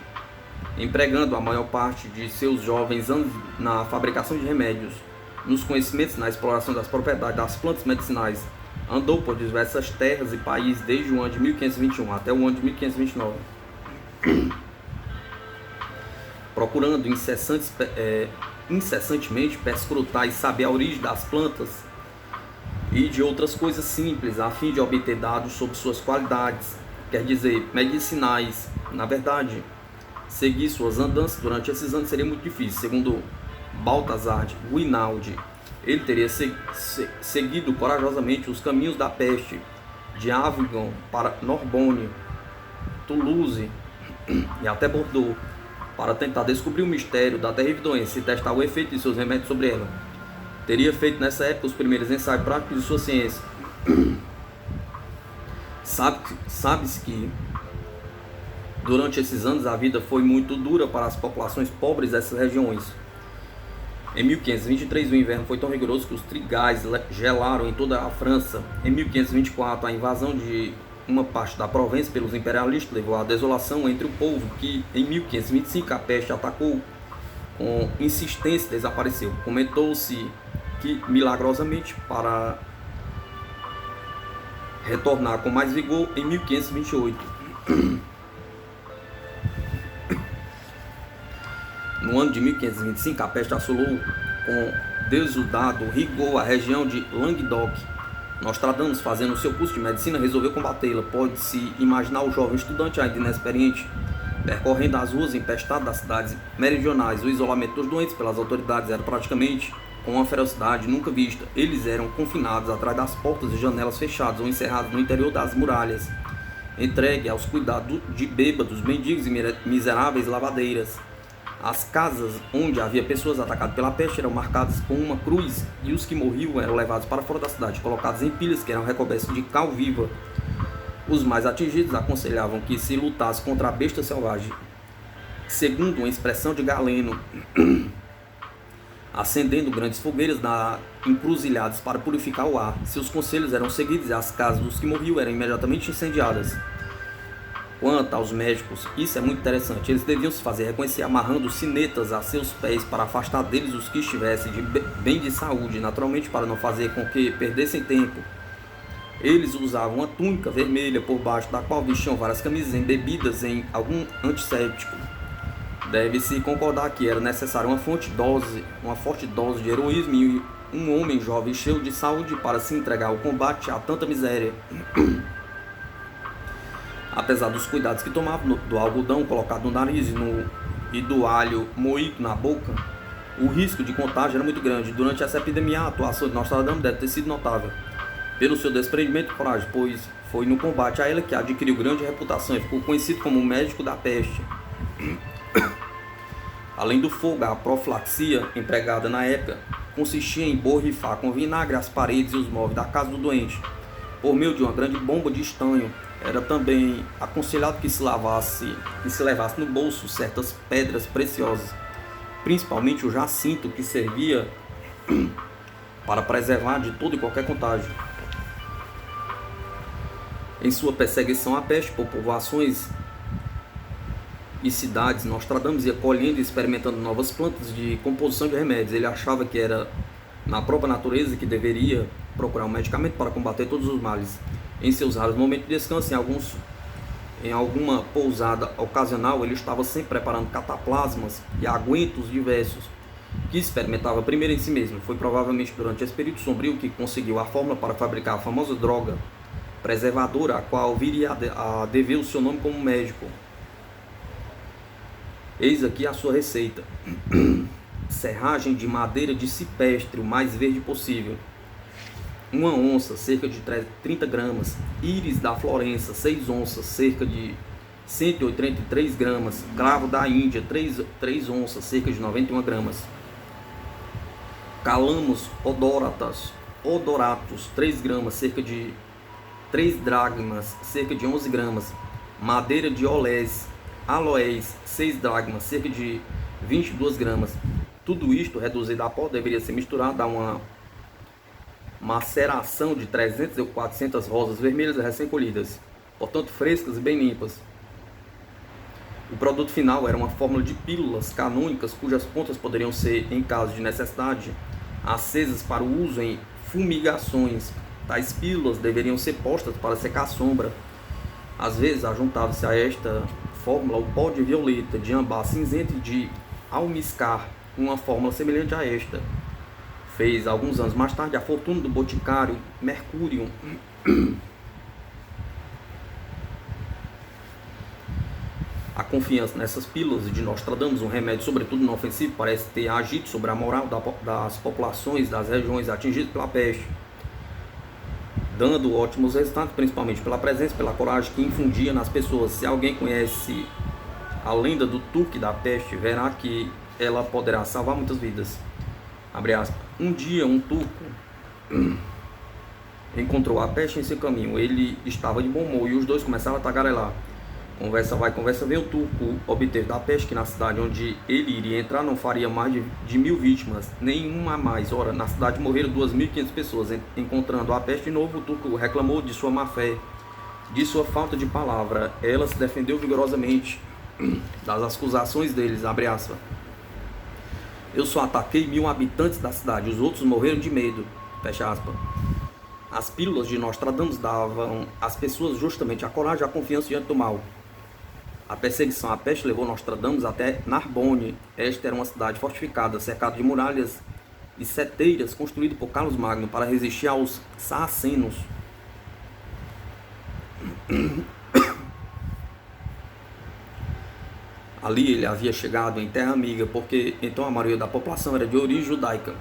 empregando a maior parte de seus jovens anos na fabricação de remédios, nos conhecimentos na exploração das propriedades das plantas medicinais. Andou por diversas terras e países desde o ano de 1521 até o ano de 1529, procurando incessantemente perscrutar e saber a origem das plantas e de outras coisas simples, a fim de obter dados sobre suas qualidades, quer dizer, medicinais. Na verdade, seguir suas andanças durante esses anos seria muito difícil. Segundo Balthazar de Guinaldi, ele teria seguido corajosamente os caminhos da peste, de Avignon para Narbonne, Toulouse e até Bordeaux, para tentar descobrir o mistério da terrível doença e testar o efeito de seus remédios sobre ela. Teria feito nessa época os primeiros ensaios práticos de sua ciência. Sabe-se que durante esses anos a vida foi muito dura para as populações pobres dessas regiões. Em 1523 o inverno foi tão rigoroso que os trigais gelaram em toda a França. Em 1524 a invasão de uma parte da Provence pelos imperialistas levou à desolação entre o povo, que em 1525 a peste atacou com insistência e desapareceu. Comentou-se que milagrosamente para retornar com mais vigor em 1528. No ano de 1525, a peste assolou com desudado rigor a região de Languedoc. Nostradamus, fazendo seu curso de medicina, resolveu combatê-la. Pode-se imaginar o jovem estudante ainda inexperiente percorrendo as ruas empestadas das cidades meridionais. O isolamento dos doentes pelas autoridades era praticamente com uma ferocidade nunca vista. Eles eram confinados atrás das portas e janelas fechadas ou encerrados no interior das muralhas, entregue aos cuidados de bêbados, mendigos e miseráveis lavadeiras. As casas onde havia pessoas atacadas pela peste eram marcadas com uma cruz e os que morriam eram levados para fora da cidade, colocados em pilhas que eram recobertas de cal viva. Os mais atingidos aconselhavam que se lutasse contra a besta selvagem, segundo uma expressão de Galeno, acendendo grandes fogueiras encruzilhadas para purificar o ar. Seus conselhos eram seguidos e as casas dos que morriam eram imediatamente incendiadas. Quanto aos médicos, isso é muito interessante. Eles deviam se fazer reconhecer amarrando sinetas a seus pés para afastar deles os que estivessem bem de saúde, naturalmente para não fazer com que perdessem tempo. Eles usavam uma túnica vermelha por baixo da qual vestiam várias camisas embebidas em algum antisséptico. Deve-se concordar que era necessária uma forte dose de heroísmo e um homem jovem cheio de saúde para se entregar ao combate a tanta miséria. Apesar dos cuidados que tomavam do algodão colocado no nariz e do alho moído na boca, o risco de contágio era muito grande. Durante essa epidemia, a atuação de Nostradamus deve ter sido notável pelo seu desprendimento e coragem, pois foi no combate a ela que adquiriu grande reputação e ficou conhecido como o médico da peste. Além do fogo, a profilaxia empregada na época consistia em borrifar com vinagre as paredes e os móveis da casa do doente, por meio de uma grande bomba de estanho. Era também aconselhado que se levasse no bolso certas pedras preciosas, principalmente o jacinto, que servia para preservar de todo e qualquer contágio. Em sua perseguição à peste por povoações e cidades, Nostradamus ia colhendo e experimentando novas plantas de composição de remédios. Ele achava que era na própria natureza que deveria procurar um medicamento para combater todos os males. Em seus raros momentos de descanso, em alguma pousada ocasional, ele estava sempre preparando cataplasmas e aguentos diversos, que experimentava primeiro em si mesmo. Foi provavelmente durante esse período sombrio que conseguiu a fórmula para fabricar a famosa droga preservadora, a qual viria a dever o seu nome como médico. Eis aqui a sua receita: serragem de madeira de cipestre, o mais verde possível, 1 onça, cerca de 30 gramas, íris da Florença, 6 onças, cerca de 183 gramas, cravo da Índia, 3 onças, cerca de 91 gramas, calamos odoratus, 3 gramas, cerca de 3 dracmas, cerca de 11 gramas, madeira de aloés, 6 dracmas, cerca de 22 gramas. Tudo isto reduzido a pó deveria ser misturado a uma maceração de 300 ou 400 rosas vermelhas recém-colhidas, portanto frescas e bem limpas. O produto final era uma fórmula de pílulas canônicas cujas pontas poderiam ser, em caso de necessidade, acesas para o uso em fumigações. Tais pílulas deveriam ser postas para secar a sombra. Às vezes, ajuntava-se a esta fórmula o pó de violeta, de ambar cinzento e de almiscar, uma fórmula semelhante a esta. Fez, alguns anos mais tarde, a fortuna do boticário Mercúrio. A confiança nessas pílulas de Nostradamus, um remédio sobretudo inofensivo, parece ter agido sobre a moral das populações das regiões atingidas pela peste. dando ótimos resultados, principalmente pela presença, pela coragem que infundia nas pessoas. Se alguém conhece a lenda do Turco da peste, verá que ela poderá salvar muitas vidas. Abre aspas. Um dia um turco encontrou a peste em seu caminho. Ele estava de bom humor e os dois começaram a tagarelar. Conversa vai, conversa vem. O turco obteve da peste que na cidade onde ele iria entrar não faria mais de 1000 vítimas, nenhuma a mais. Ora, na cidade morreram 2500 pessoas. Encontrando a peste de novo, o turco reclamou de sua má fé, de sua falta de palavra. Ela se defendeu vigorosamente das acusações deles, abre aspas. Eu só ataquei 1000 habitantes da cidade, os outros morreram de medo, fecha aspas. As pílulas de Nostradamus davam às pessoas justamente a coragem e a confiança diante do mal. A perseguição à peste levou Nostradamus até Narbonne. Esta era uma cidade fortificada, cercada de muralhas e seteiras, construída por Carlos Magno para resistir aos sarracenos. Ali ele havia chegado em terra amiga, porque então a maioria da população era de origem judaica.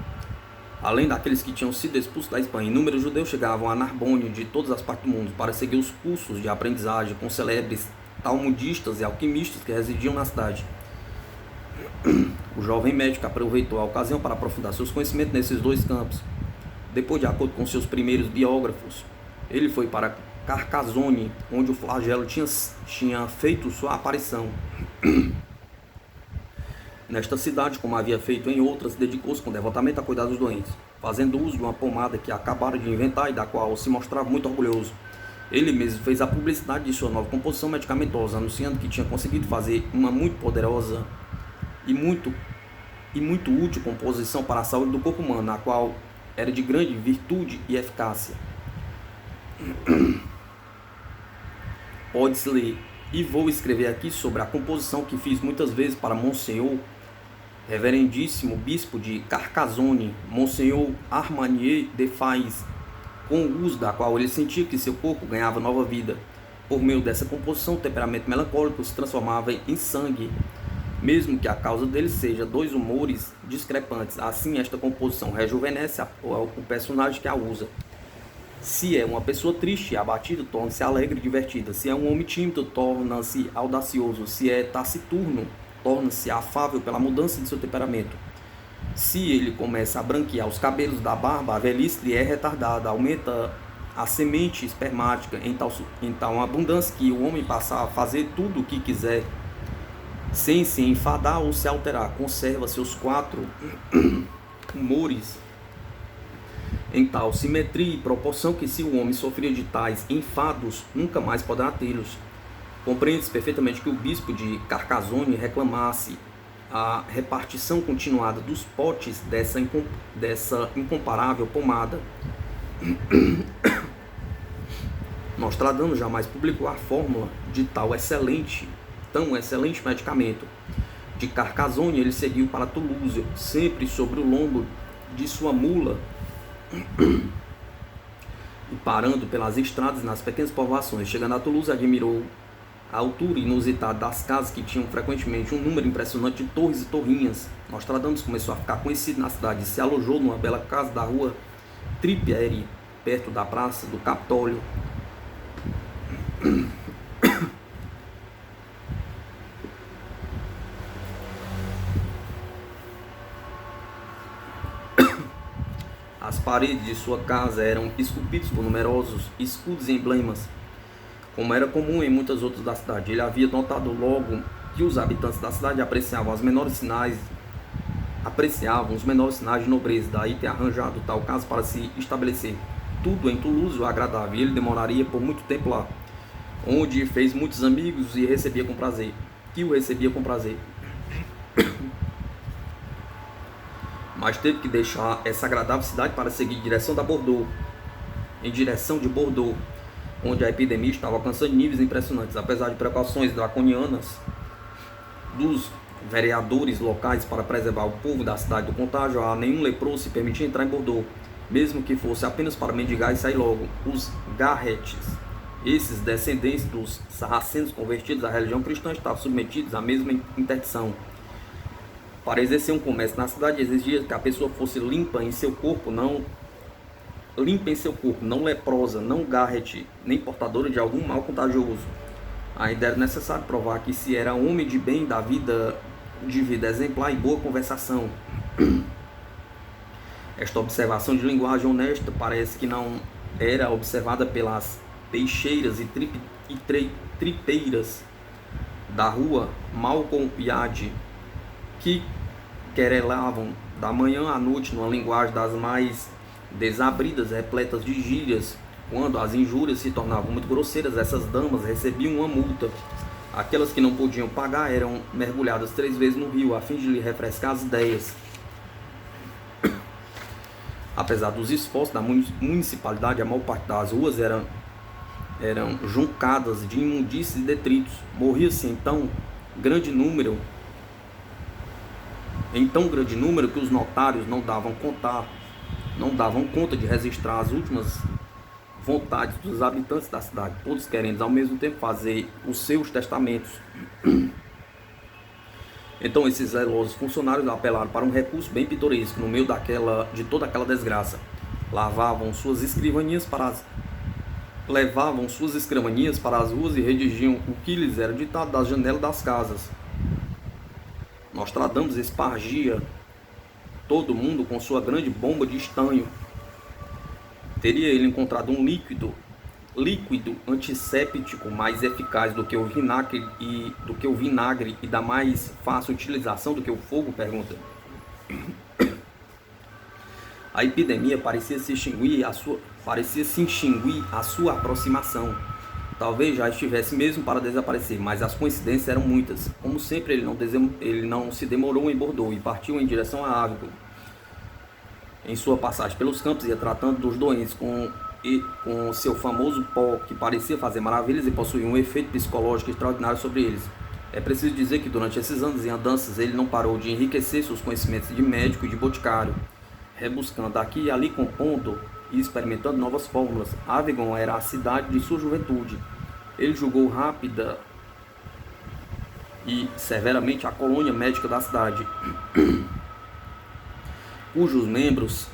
Além daqueles que tinham sido expulsos da Espanha, inúmeros judeus chegavam a Narbonne de todas as partes do mundo para seguir os cursos de aprendizagem com celebres talmudistas e alquimistas que residiam na cidade. O jovem médico aproveitou a ocasião para aprofundar seus conhecimentos nesses dois campos. Depois, de acordo com seus primeiros biógrafos, ele foi para Carcassonne, onde o flagelo tinha feito sua aparição. Nesta cidade, como havia feito em outras, dedicou-se com devotamento a cuidar dos doentes, fazendo uso de uma pomada que acabara de inventar e da qual se mostrava muito orgulhoso. Ele mesmo fez a publicidade de sua nova composição medicamentosa, anunciando que tinha conseguido fazer uma muito poderosa e muito útil composição para a saúde do corpo humano, a qual era de grande virtude e eficácia. Pode-se ler, e vou escrever aqui sobre a composição que fiz muitas vezes para Monsenhor, reverendíssimo bispo de Carcassonne, Monsenhor Armanier de Fais, com o uso da qual ele sentia que seu corpo ganhava nova vida. Por meio dessa composição, o temperamento melancólico se transformava em sangue, mesmo que a causa dele seja dois humores discrepantes. Assim, esta composição rejuvenesce o personagem que a usa. Se é uma pessoa triste e abatida, torna-se alegre e divertida. Se é um homem tímido, torna-se audacioso. Se é taciturno, torna-se afável pela mudança de seu temperamento. Se ele começa a branquear os cabelos da barba, a velhice lhe é retardada, aumenta a semente espermática em tal abundância que o homem passa a fazer tudo o que quiser, sem se enfadar ou se alterar. Conserva seus 4 humores em tal simetria e proporção que, se o homem sofria de tais enfados, nunca mais poderá tê-los. Compreende-se perfeitamente que o bispo de Carcassonne reclamasse a repartição continuada dos potes dessa incomparável pomada. Nostradamus jamais publicou a fórmula de tão excelente medicamento. De Carcassonne ele seguiu para Toulouse, sempre sobre o lombo de sua mula, e parando pelas estradas nas pequenas povoações. Chegando a Toulouse, admirou a altura inusitada das casas, que tinham frequentemente um número impressionante de torres e torrinhas. Nostradamus começou a ficar conhecido na cidade e se alojou numa bela casa da rua Trippieri, perto da praça do Capitólio. As paredes de sua casa eram esculpidas por numerosos escudos e emblemas, como era comum em muitas outras da cidade. Ele havia notado logo que os habitantes da cidade apreciavam os menores sinais de nobreza, daí ter arranjado tal casa para se estabelecer. Tudo em Toulouse o agradava, e ele demoraria por muito tempo lá, onde fez muitos amigos e recebia com prazer. Mas teve que deixar essa agradável cidade para seguir em direção de Bordeaux, onde a epidemia estava alcançando níveis impressionantes. Apesar de precauções draconianas dos vereadores locais para preservar o povo da cidade do contágio, a nenhum leproso se permitia entrar em Bordeaux, mesmo que fosse apenas para mendigar e sair logo. Os garretes, esses descendentes dos sarracenos convertidos à religião cristã, estavam submetidos à mesma interdição. Para exercer um comércio na cidade, exigia que a pessoa fosse limpa em seu corpo, não limpa em seu corpo, não leprosa, não garrete, nem portadora de algum mal contagioso. Ainda era necessário provar que se era homem de bem, de vida exemplar e boa conversação. Esta observação de linguagem honesta parece que não era observada pelas peixeiras e tripeiras da rua Malcolm Yard, que querelavam da manhã à noite numa linguagem das mais desabridas, repletas de gírias. Quando as injúrias se tornavam muito grosseiras, essas damas recebiam uma multa. Aquelas que não podiam pagar eram mergulhadas 3 vezes no rio, a fim de lhe refrescar as ideias. Apesar dos esforços da municipalidade, a maior parte das ruas eram juncadas de imundícies e detritos. Morria-se em tão grande número que os notários não davam conta de registrar as últimas vontades dos habitantes da cidade, todos querendo ao mesmo tempo fazer os seus testamentos. Então esses zelosos funcionários apelaram para um recurso bem pitoresco no meio de toda aquela desgraça. Levavam suas escrivanias para as ruas e redigiam o que lhes era ditado das janelas das casas. Nostradamus espargia todo mundo com sua grande bomba de estanho. Teria ele encontrado um líquido antisséptico mais eficaz do que o vinagre e da mais fácil utilização do que o fogo? Pergunta. A epidemia parecia se extinguir a sua aproximação. Talvez já estivesse mesmo para desaparecer, mas as coincidências eram muitas. Como sempre, ele não se demorou em Bordeaux e partiu em direção a Avignon. Em sua passagem pelos campos, ia tratando dos doentes com seu famoso pó, que parecia fazer maravilhas e possuía um efeito psicológico extraordinário sobre eles. É preciso dizer que durante esses anos em andanças, ele não parou de enriquecer seus conhecimentos de médico e de boticário, rebuscando aqui e ali, compondo e experimentando novas fórmulas. Avignon era a cidade de sua juventude. Ele julgou rápida e severamente a colônia médica da cidade, cujos membros,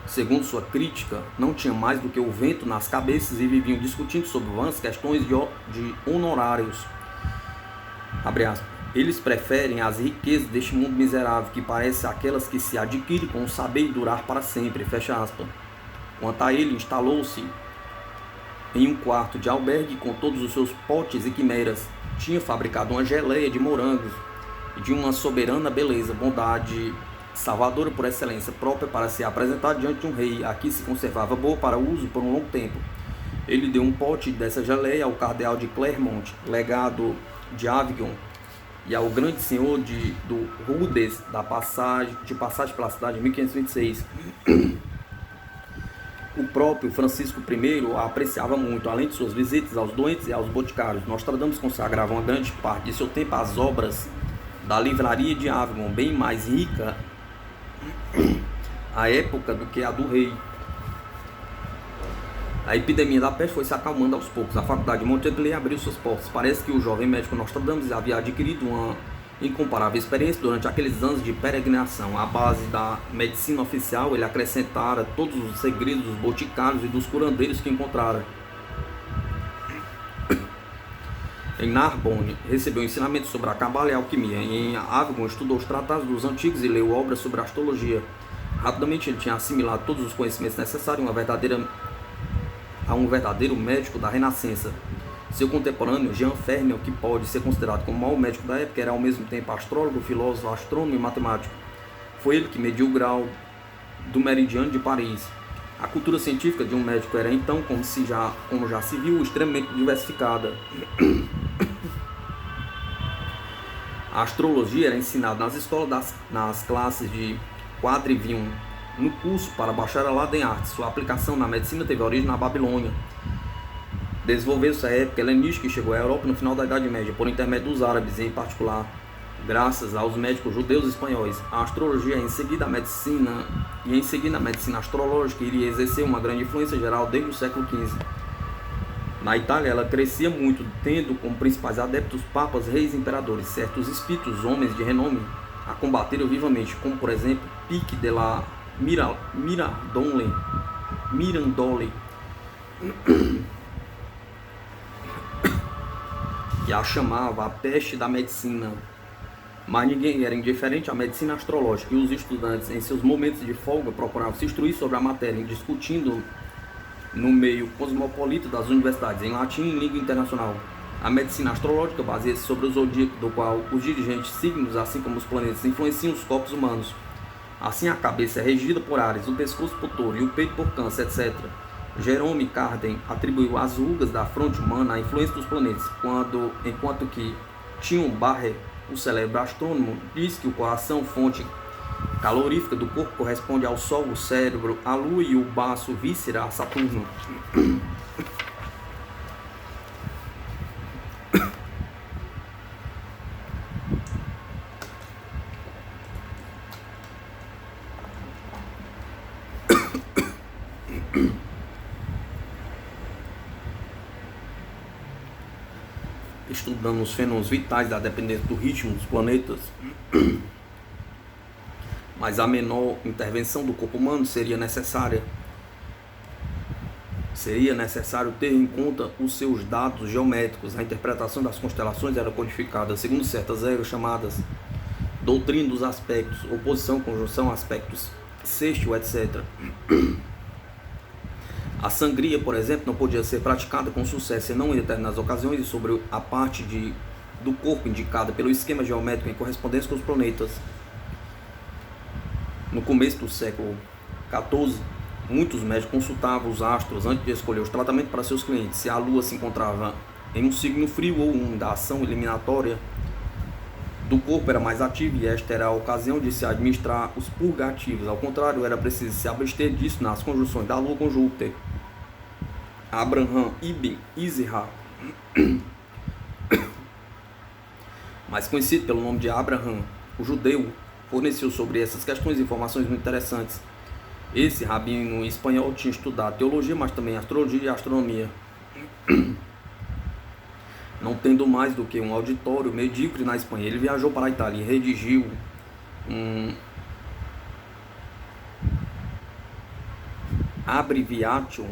segundo sua crítica, não tinham mais do que o vento nas cabeças e viviam discutindo sobre vãs questões de honorários. Abre aspas. Eles preferem as riquezas deste mundo miserável, que parece aquelas que se adquirem com o saber durar para sempre. Fecha aspas. Quanto a ele, instalou-se em um quarto de albergue com todos os seus potes e quimeras. Tinha fabricado uma geleia de morangos e de uma soberana beleza, bondade salvadora por excelência, própria para se apresentar diante de um rei. Aqui se conservava boa para uso por um longo tempo. Ele deu um pote dessa geleia ao cardeal de Clermont, legado de Avignon, e ao grande senhor do Rudes, de passagem pela cidade em 1526. O próprio Francisco I a apreciava muito, além de suas visitas aos doentes e aos boticários. Nostradamus consagrava uma grande parte de seu tempo às obras da livraria de Avignon, bem mais rica à época do que a do rei. A epidemia da peste foi se acalmando aos poucos. A faculdade de Montpellier abriu suas portas. Parece que o jovem médico Nostradamus havia adquirido uma incomparável experiência durante aqueles anos de peregrinação. À base da medicina oficial, ele acrescentara todos os segredos dos boticários e dos curandeiros que encontrara. Em Narbonne, recebeu ensinamentos sobre a cabala e a alquimia. Em Avignon, estudou os tratados dos antigos e leu obras sobre astrologia. Rapidamente, ele tinha assimilado todos os conhecimentos necessários a um verdadeiro médico da Renascença. Seu contemporâneo, Jean Fermion, que pode ser considerado como o maior médico da época, era ao mesmo tempo astrólogo, filósofo, astrônomo e matemático. Foi ele que mediu o grau do meridiano de Paris. A cultura científica de um médico era então, como já se viu, extremamente diversificada. A astrologia era ensinada nas escolas nas classes de quadrivium, no curso para bacharelado em artes. Sua aplicação na medicina teve origem na Babilônia. Desenvolveu-se a época helenística e chegou à Europa no final da Idade Média, por intermédio dos árabes, em particular, graças aos médicos judeus e espanhóis. A astrologia, em seguida a medicina astrológica, iria exercer uma grande influência geral desde o século XV. Na Itália, ela crescia muito, tendo como principais adeptos papas, reis e imperadores. Certos espíritos, homens de renome, a combateram vivamente, como por exemplo Pic de la Miradonle, Mirandole, que a chamava a peste da medicina. Mas ninguém era indiferente à medicina astrológica, e os estudantes, em seus momentos de folga, procuravam se instruir sobre a matéria, discutindo no meio cosmopolita das universidades, em latim e em língua internacional. A medicina astrológica baseia-se sobre o zodíaco, do qual os dirigentes signos, assim como os planetas, influenciam os corpos humanos. Assim, a cabeça é regida por Áries, o pescoço por Touro e o peito por Câncer, etc. Jerome Carden atribuiu às rugas da fronte humana a influência dos planetas, enquanto que Tim Barre, o célebre astrônomo, diz que o coração, fonte calorífica do corpo, corresponde ao Sol, o cérebro, a Lua e o baço, víscera, a Saturno. Estudando os fenômenos vitais da dependência do ritmo dos planetas, mas a menor intervenção do corpo humano seria necessária. Seria necessário ter em conta os seus dados geométricos. A interpretação das constelações era codificada segundo certas regras chamadas doutrina dos aspectos, oposição, conjunção, aspectos sextil, etc. A sangria, por exemplo, não podia ser praticada com sucesso senão em determinadas ocasiões e sobre a parte do corpo indicada pelo esquema geométrico em correspondência com os planetas. No começo do século XIV, muitos médicos consultavam os astros antes de escolher os tratamentos para seus clientes. Se a Lua se encontrava em um signo frio ou úmido, a ação eliminatória do corpo era mais ativa e esta era a ocasião de se administrar os purgativos. Ao contrário, era preciso se abster disso nas conjunções da Lua com Júpiter. Abraham ibn Izhar, mais conhecido pelo nome de Abraham, o judeu, forneceu sobre essas questões informações muito interessantes. Esse rabino espanhol tinha estudado teologia, mas também astrologia e astronomia. Não tendo mais do que um auditório medíocre na Espanha, ele viajou para a Itália e redigiu um abbreviation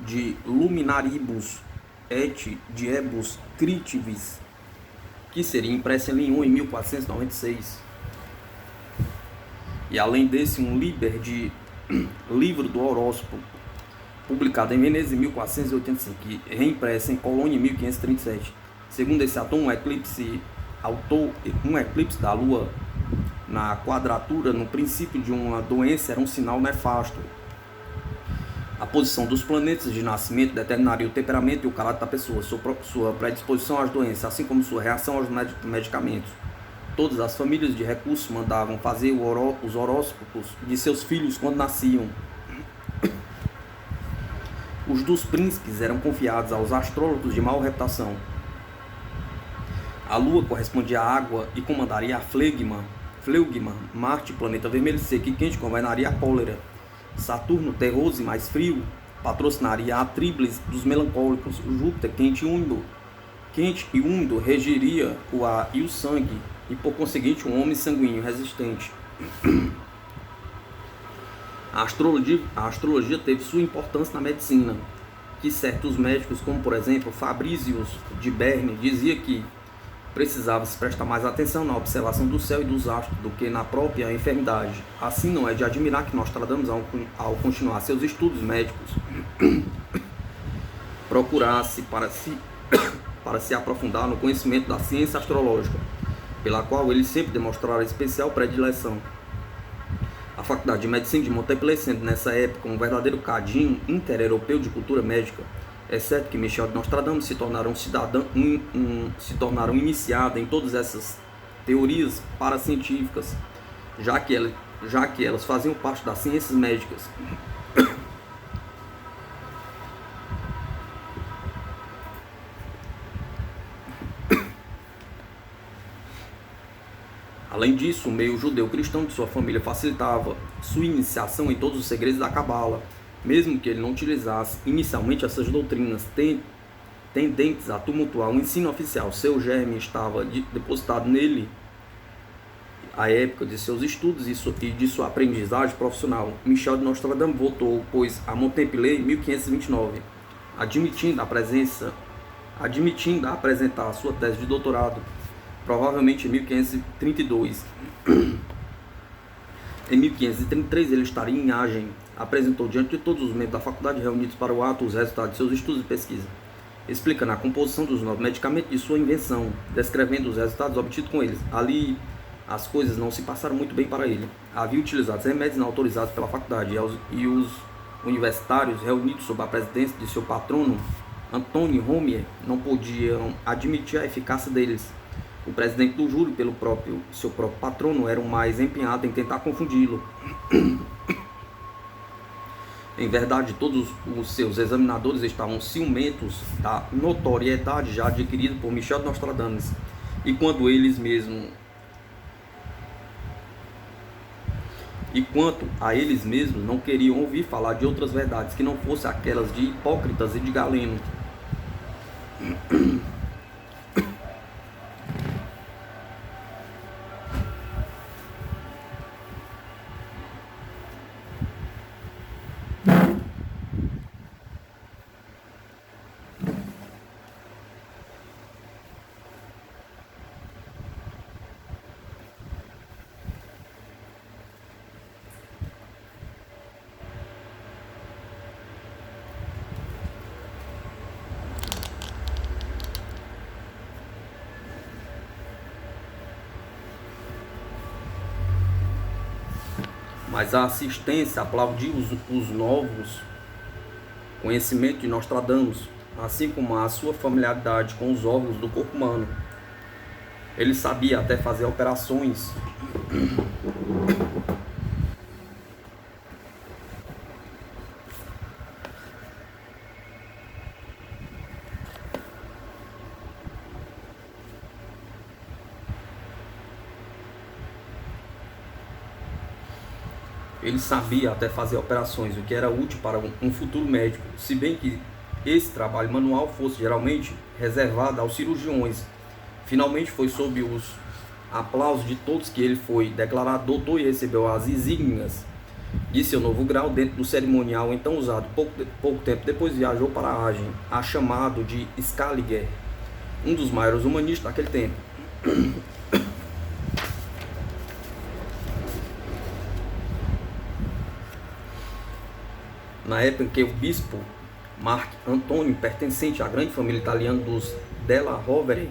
de Luminaribus et Diebus Critivis, que seria impresso em Lyon em 1496. E além desse, um liber de livro do horóscopo, publicado em Veneza em 1485, e reimpresso em Colônia em 1537. Segundo esse autor, um eclipse da Lua na quadratura, no princípio de uma doença, era um sinal nefasto. A posição dos planetas de nascimento determinaria o temperamento e o caráter da pessoa, sua predisposição às doenças, assim como sua reação aos medicamentos. Todas as famílias de recursos mandavam fazer os horóscopos de seus filhos quando nasciam. Os dos príncipes eram confiados aos astrólogos de maior reputação. A Lua correspondia à água e comandaria a fleugma, Marte, planeta vermelho, seco e quente, governaria a cólera. Saturno, terroso e mais frio, patrocinaria a tríplice dos melancólicos. Júpiter, quente e úmido, regiria o ar e o sangue, e por conseguinte um homem sanguíneo resistente. A astrologia teve sua importância na medicina, que certos médicos, como por exemplo Fabricius de Berne, dizia que precisava se prestar mais atenção na observação do céu e dos astros do que na própria enfermidade. Assim, não é de admirar que Nostradamus, ao continuar seus estudos médicos, procurasse para se aprofundar no conhecimento da ciência astrológica, pela qual ele sempre demonstrara especial predileção. A Faculdade de Medicina de Montpellier, sendo nessa época um verdadeiro cadinho inter-europeu de cultura médica, exceto que Michel de Nostradamus se tornaram iniciados em todas essas teorias paracientíficas, já que elas faziam parte das ciências médicas. Além disso, o meio judeu-cristão de sua família facilitava sua iniciação em todos os segredos da Cabala, mesmo que ele não utilizasse inicialmente essas doutrinas tendentes a tumultuar o ensino oficial. Seu germe estava depositado nele à época de seus estudos e de sua aprendizagem profissional, Michel de Nostradamo voltou, pois, a Montpellier em 1529, admitindo a apresentar a sua tese de doutorado, provavelmente em 1532. Em 1533 ele estaria em Agen, apresentou diante de todos os membros da faculdade reunidos para o ato os resultados de seus estudos e pesquisa, explicando a composição dos novos medicamentos de sua invenção, descrevendo os resultados obtidos com eles. Ali as coisas não se passaram muito bem para ele. Havia utilizado remédios não autorizados pela faculdade e os universitários reunidos sob a presidência de seu patrono, Antônio Romier, não podiam admitir a eficácia deles. O presidente do júri, seu próprio patrono, era o mais empenhado em tentar confundi-lo. Em verdade, todos os seus examinadores estavam ciumentos da notoriedade já adquirida por Michel de Nostradamus, e quanto a eles mesmos não queriam ouvir falar de outras verdades que não fossem aquelas de Hipócritas e de Galeno. Mas a assistência aplaudiu os novos conhecimentos de Nostradamus, assim como a sua familiaridade com os órgãos do corpo humano. Ele sabia até fazer operações o que era útil para um futuro médico, se bem que esse trabalho manual fosse geralmente reservado aos cirurgiões. Finalmente foi sob os aplausos de todos que ele foi declarado doutor e recebeu as insígnias de seu novo grau dentro do cerimonial então usado. Pouco tempo depois viajou para Agen, a chamado de Scaliger, um dos maiores humanistas daquele tempo. Na época em que o bispo Marc Antonio, pertencente à grande família italiana dos Della Rovere,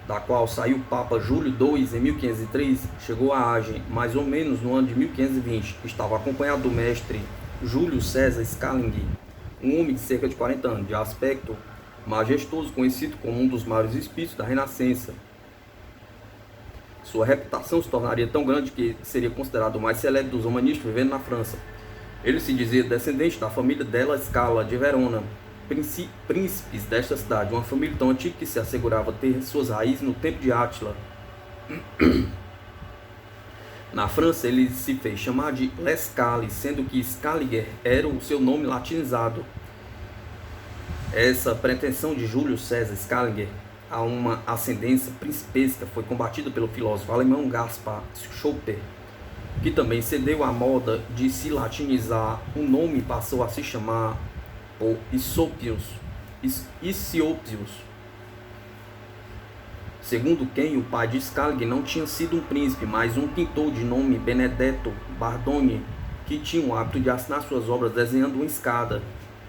da qual saiu o Papa Júlio II em 1503, chegou a Agen mais ou menos no ano de 1520. Estava acompanhado do mestre Júlio César Scaliger, um homem de cerca de 40 anos, de aspecto majestoso, conhecido como um dos maiores espíritos da Renascença. Sua reputação se tornaria tão grande que seria considerado o mais célebre dos humanistas vivendo na França. Ele se dizia descendente da família Della Scala de Verona, príncipes desta cidade, uma família tão antiga que se assegurava ter suas raízes no tempo de Átila. Na França, ele se fez chamar de Lescali, sendo que Scaliger era o seu nome latinizado. Essa pretensão de Júlio César Scaliger a uma ascendência principesca foi combatida pelo filósofo alemão Gaspar Schoper, que também cedeu à moda de se latinizar o nome e passou a se chamar por Isiopius, segundo quem o pai de Scaliger não tinha sido um príncipe, mas um pintor de nome Benedetto Bardoni, que tinha o hábito de assinar suas obras desenhando uma escada.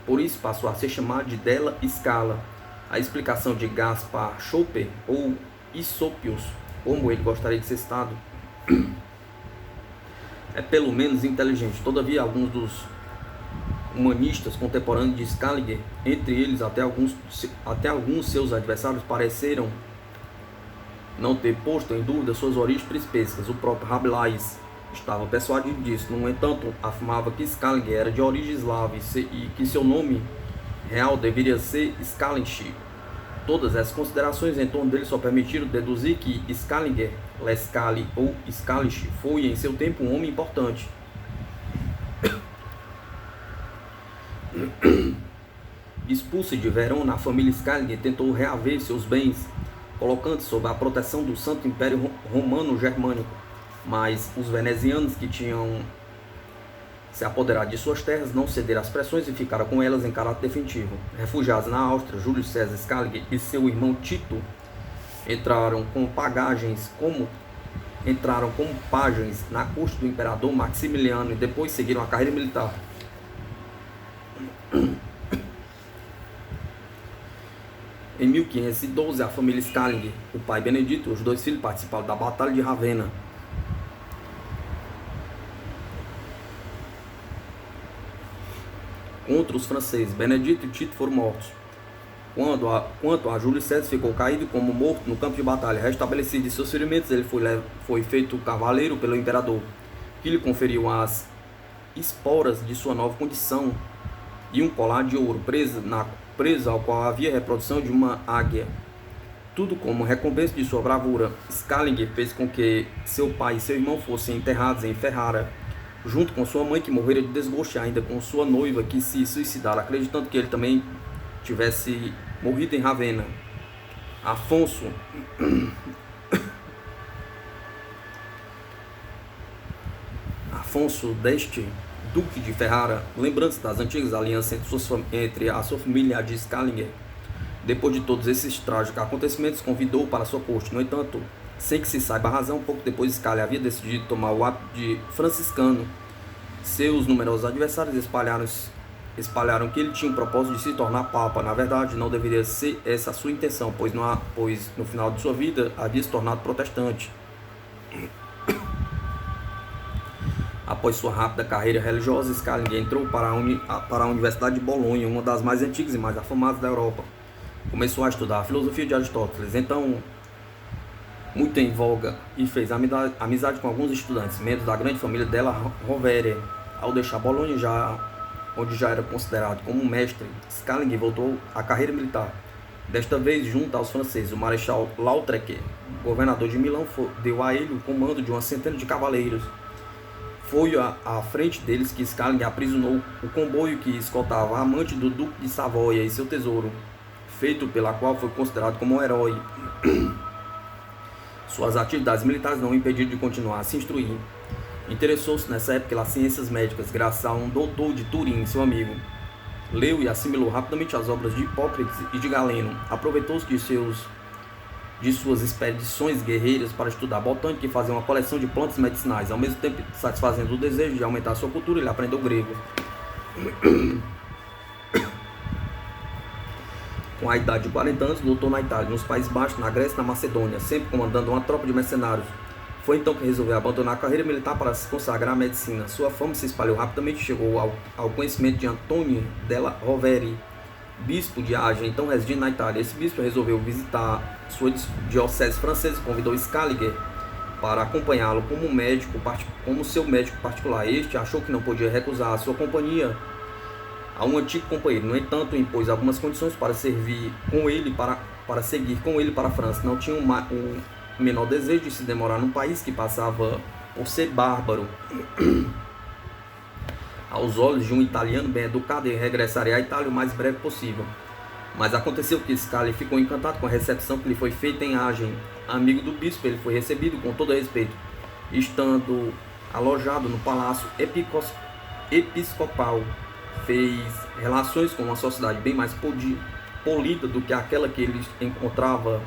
Por isso passou a ser chamado de Della Scala. A explicação de Gaspar Schoper, ou Isiopius, como ele gostaria de ser citado, é pelo menos inteligente. Todavia, alguns dos humanistas contemporâneos de Scaliger, entre eles até alguns seus adversários, pareceram não ter posto em dúvida suas origens principescas. O próprio Rabelais estava persuadido disso. No entanto, afirmava que Scaliger era de origem eslava e que seu nome real deveria ser Scaliger. Todas essas considerações em torno dele só permitiram deduzir que Scaliger, Lescali ou Scaliger foi em seu tempo um homem importante. Expulso de Verona, a família Scaliger tentou reaver seus bens colocando sob a proteção do Santo Império Romano Germânico. Mas os venezianos, que tinham se apoderado de suas terras, não cederam às pressões e ficaram com elas em caráter definitivo. Refugiados na Áustria, Júlio César Scaliger e seu irmão Tito entraram como pajens na corte do imperador Maximiliano e depois seguiram a carreira militar. Em 1512, a família Scaliger, o pai Benedito e os dois filhos participaram da Batalha de Ravenna. Contra os franceses, Benedito e Tito foram mortos. Quanto a Júlio César, ficou caído como morto no campo de batalha. Restabelecido de seus ferimentos, ele foi feito cavaleiro pelo imperador, que lhe conferiu as esporas de sua nova condição e um colar de ouro preso ao qual havia a reprodução de uma águia. Tudo como recompensa de sua bravura. Scaliger fez com que seu pai e seu irmão fossem enterrados em Ferrara, junto com sua mãe, que morrera de desgosto, ainda com sua noiva, que se suicidara, acreditando que ele também tivesse morrido em Ravenna. Afonso d'Este, duque de Ferrara, lembrando-se das antigas alianças entre a sua família e a de Scaliger, depois de todos esses trágicos acontecimentos, convidou-o para sua corte. No entanto, sem que se saiba a razão, pouco depois Scaliger havia decidido tomar o hábito de franciscano. Seus numerosos adversários espalharam que ele tinha o propósito de se tornar papa. Na verdade, não deveria ser essa a sua intenção, pois no final de sua vida havia se tornado protestante. Após sua rápida carreira religiosa, Scaliger entrou para a Universidade de Bolonha, uma das mais antigas e mais afamadas da Europa. Começou a estudar a filosofia de Aristóteles, então muito em voga, e fez amizade com alguns estudantes, membros da grande família della Rovere. Ao deixar Bolonha, onde já era considerado como um mestre, Scaliger voltou à carreira militar. Desta vez, junto aos franceses, o Marechal Lautrec, governador de Milão, deu a ele o comando de uma centena de cavaleiros. Foi à frente deles que Scaliger aprisionou o comboio que escoltava a amante do Duque de Savoia e seu tesouro, feito pela qual foi considerado como um herói. Suas atividades militares não o impediram de continuar a se instruir. Interessou-se nessa época pelas ciências médicas, graças a um doutor de Turim, seu amigo. Leu e assimilou rapidamente as obras de Hipócrates e de Galeno. Aproveitou-se de suas expedições guerreiras para estudar botânica e fazer uma coleção de plantas medicinais. Ao mesmo tempo, satisfazendo o desejo de aumentar sua cultura, ele aprendeu grego. Com a idade de 40 anos, lutou na Itália, nos Países Baixos, na Grécia e na Macedônia, sempre comandando uma tropa de mercenários. Foi então que resolveu abandonar a carreira militar para se consagrar à medicina. Sua fama se espalhou rapidamente e chegou ao conhecimento de Antonio della Rovere, bispo de Agen, então residindo na Itália. Esse bispo resolveu visitar sua diocese francesa e convidou Scaliger para acompanhá-lo como seu médico particular. Este achou que não podia recusar a sua companhia a um antigo companheiro. No entanto, impôs algumas condições para seguir com ele para a França. Não tinha o menor desejo de se demorar num país que passava por ser bárbaro. Aos olhos de um italiano bem educado, ele regressaria à Itália o mais breve possível. Mas aconteceu que Scaliger ficou encantado com a recepção que lhe foi feita em Agen. Amigo do bispo, ele foi recebido com todo respeito, estando alojado no palácio episcopal. Fez relações com uma sociedade bem mais polida do que aquela que ele encontrava.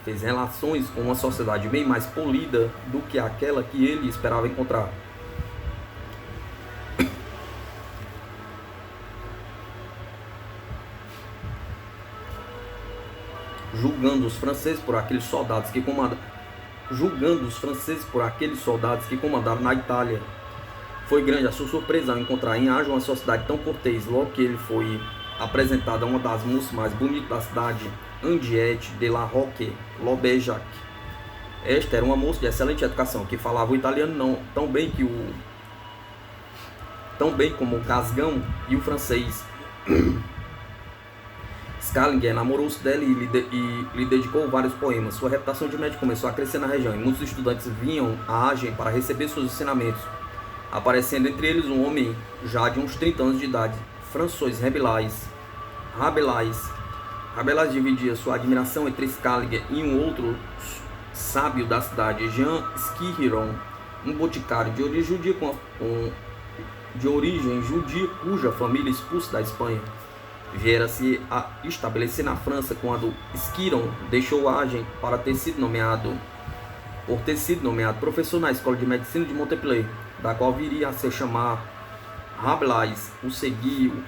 Fez relações com uma sociedade bem mais polida do que aquela que ele esperava encontrar. Julgando os franceses por aqueles soldados que comandaram na Itália. Foi grande a sua surpresa ao encontrar em Agen uma sociedade tão cortês. Logo que ele foi apresentado a uma das moças mais bonitas da cidade, Henriette de la Roque Lobejac. Esta era uma moça de excelente educação, que falava o italiano tão bem como o casgão e o francês. Scaliger namorou-se dela e lhe dedicou vários poemas. Sua reputação de médico começou a crescer na região e muitos estudantes vinham a Agen para receber seus ensinamentos, aparecendo entre eles um homem já de uns 30 anos de idade, François Rabelais, Rabelais dividia sua admiração entre Scaliger e um outro sábio da cidade, Jean Schiron, um boticário de origem judia cuja família expulsa da Espanha viera se a estabelecer na França quando Schiron deixou Agen por ter sido nomeado professor na Escola de Medicina de Montpellier, da qual viria a se chamar. Rabelais o seguiu,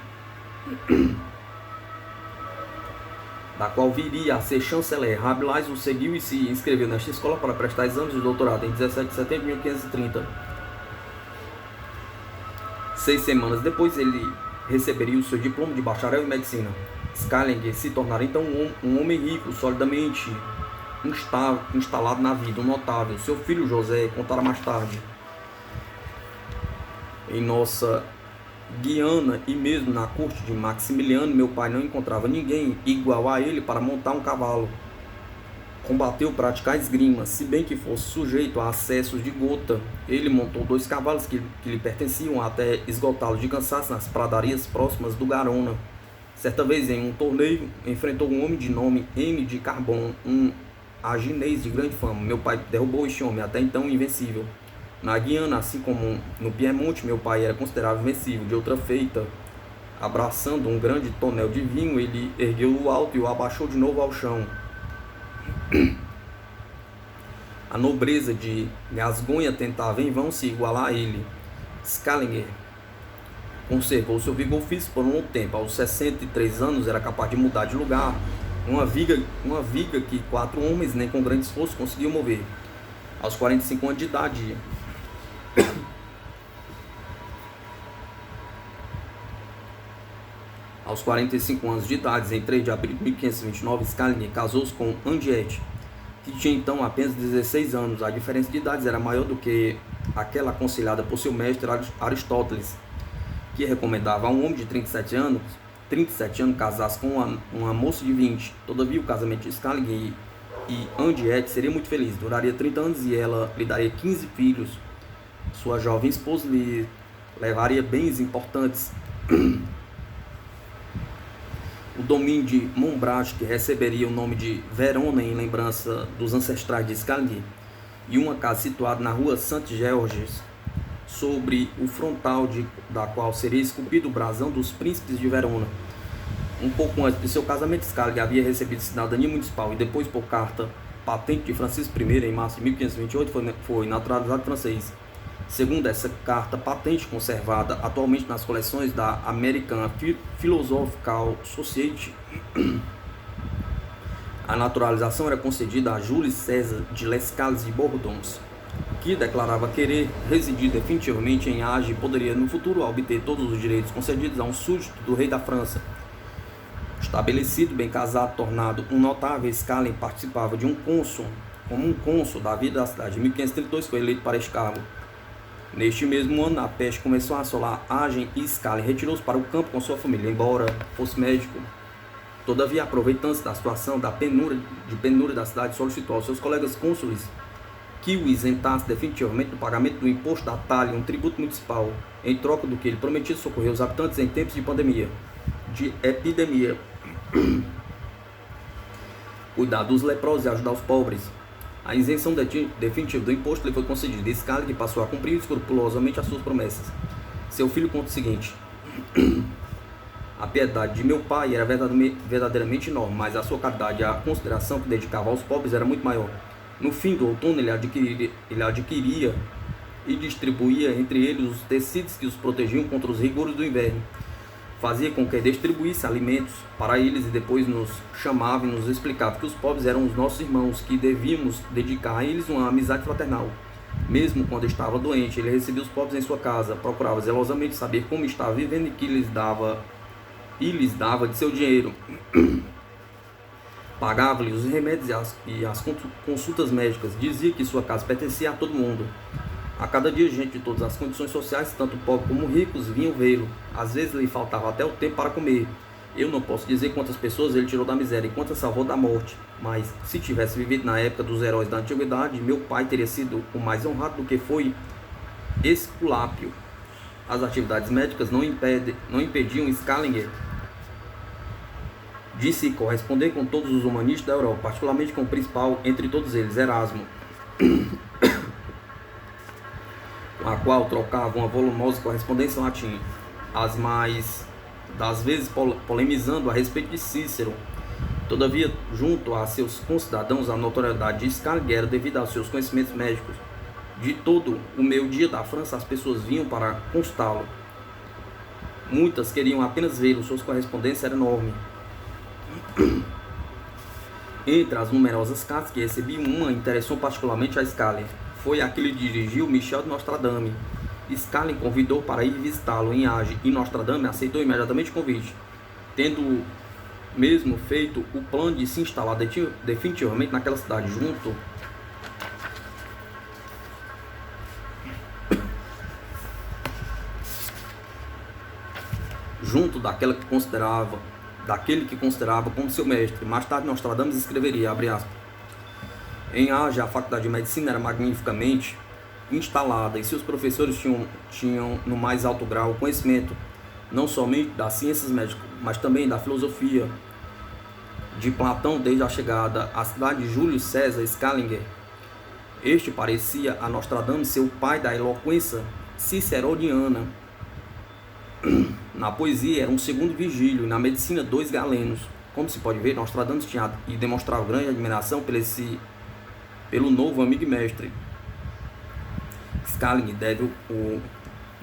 da qual viria a ser chanceler. Rabelais o seguiu e se inscreveu nesta escola para prestar exames de doutorado em 17 de setembro de 1530. 6 semanas depois, ele receberia o seu diploma de bacharel em medicina. Scaliger se tornara então um homem rico, solidamente instalado na vida, um notável. Seu filho José contará mais tarde: em nossa Guiana e mesmo na corte de Maximiliano, meu pai não encontrava ninguém igual a ele para montar um cavalo. Combateu praticar esgrima, se bem que fosse sujeito a acessos de gota. Ele montou 2 cavalos que lhe pertenciam até esgotá-los de cansaço nas pradarias próximas do Garona. Certa vez, em um torneio, enfrentou um homem de nome M. de Carbon, um aginês de grande fama. Meu pai derrubou este homem, até então invencível. Na Guiana, assim como no Piemonte, meu pai era considerado invencível. De outra feita, abraçando um grande tonel de vinho, ele ergueu-o alto e o abaixou de novo ao chão. A nobreza de Gasgonha tentava em vão se igualar a ele. Scaliger conservou seu vigor físico por um longo tempo. Aos 63 anos era capaz de mudar de lugar uma viga que 4 homens, nem com grande esforço, conseguiam mover. Aos 45 anos de idade, em 3 de abril de 1529, Scaliger casou-se com Henriette, que tinha então apenas 16 anos. A diferença de idades era maior do que aquela aconselhada por seu mestre Aristóteles, que recomendava a um homem de 37 anos casasse com uma moça de 20. Todavia, o casamento de Scaliger e Henriette seria muito feliz. Duraria 30 anos e ela lhe daria 15 filhos. Sua jovem esposa lhe levaria bens importantes. O domínio de Montbrach, que receberia o nome de Verona em lembrança dos ancestrais de Scaliger, e uma casa situada na rua Saint-Georges, sobre o frontal da qual seria esculpido o brasão dos príncipes de Verona. Um pouco antes de seu casamento, Scaliger havia recebido cidadania municipal e depois, por carta patente de Francisco I, em março de 1528, foi naturalizado francês. Segundo essa carta patente, conservada atualmente nas coleções da American Philosophical Society, a naturalização era concedida a Jules César de Lescales de Bourdons, que declarava querer residir definitivamente em Agen e poderia no futuro obter todos os direitos concedidos a um súdito do rei da França. Estabelecido, bem casado, tornado um notável, Scaliger participava de como um cônsul da vida da cidade. Em 1532 foi eleito para este cargo. Neste mesmo ano, a peste começou a assolar Agen e Scaliger retirou-se para o campo com sua família, embora fosse médico. Todavia, aproveitando-se da situação de penúria da cidade, solicitou aos seus colegas cônsules que o isentasse definitivamente do pagamento do imposto da talha, um tributo municipal, em troca do que ele prometia socorrer os habitantes em tempos de epidemia, cuidar dos leprosos e ajudar os pobres. A isenção definitiva do imposto lhe foi concedida e Scaliger passou a cumprir escrupulosamente as suas promessas. Seu filho conta o seguinte: a piedade de meu pai era verdadeiramente enorme, mas a sua caridade e a consideração que dedicava aos pobres era muito maior. No fim do outono, ele adquiria e distribuía entre eles os tecidos que os protegiam contra os rigores do inverno. Fazia com que distribuísse alimentos para eles e depois nos chamava e nos explicava que os pobres eram os nossos irmãos, que devíamos dedicar a eles uma amizade fraternal. Mesmo quando estava doente, ele recebia os pobres em sua casa, procurava zelosamente saber como estava vivendo e lhes dava de seu dinheiro. Pagava-lhe os remédios e as consultas médicas. Dizia que sua casa pertencia a todo mundo. A cada dia, gente de todas as condições sociais, tanto pobres como ricos, vinham vê-lo. Às vezes lhe faltava até o tempo para comer. Eu não posso dizer quantas pessoas ele tirou da miséria e quantas salvou da morte. Mas, se tivesse vivido na época dos heróis da antiguidade, meu pai teria sido o mais honrado do que foi Esculápio. As atividades médicas não impediam Scaliger de se corresponder com todos os humanistas da Europa, particularmente com o principal entre todos eles, Erasmo, com a qual trocava uma volumosa correspondência em latim, as mais das vezes polemizando a respeito de Cícero. Todavia, junto a seus concidadãos, a notoriedade de Scaliger era devido aos seus conhecimentos médicos. De todo o meio dia da França, as pessoas vinham para consultá-lo. Muitas queriam apenas vê-lo, suas correspondências eram enormes. Entre as numerosas cartas que recebi, uma interessou particularmente a Scaliger. Foi a que lhe dirigiu Michel de Nostradame. Scaliger convidou para ir visitá-lo em Agde e Nostradame aceitou imediatamente o convite, tendo mesmo feito o plano de se instalar definitivamente naquela cidade, junto daquele que considerava como seu mestre. Mais tarde Nostradamus escreveria, abre aspas, em Agde a faculdade de medicina era magnificamente instalada e seus professores tinham no mais alto grau o conhecimento não somente das ciências médicas, mas também da filosofia. De Platão, desde a chegada à cidade de Júlio César Scaliger, este parecia a Nostradamus ser o pai da eloquência ciceroniana. Na poesia era um segundo Virgílio, e na medicina 2 Galenos. Como se pode ver, Nostradamus tinha e demonstrava grande admiração pelo novo amigo e mestre. Scaliger deve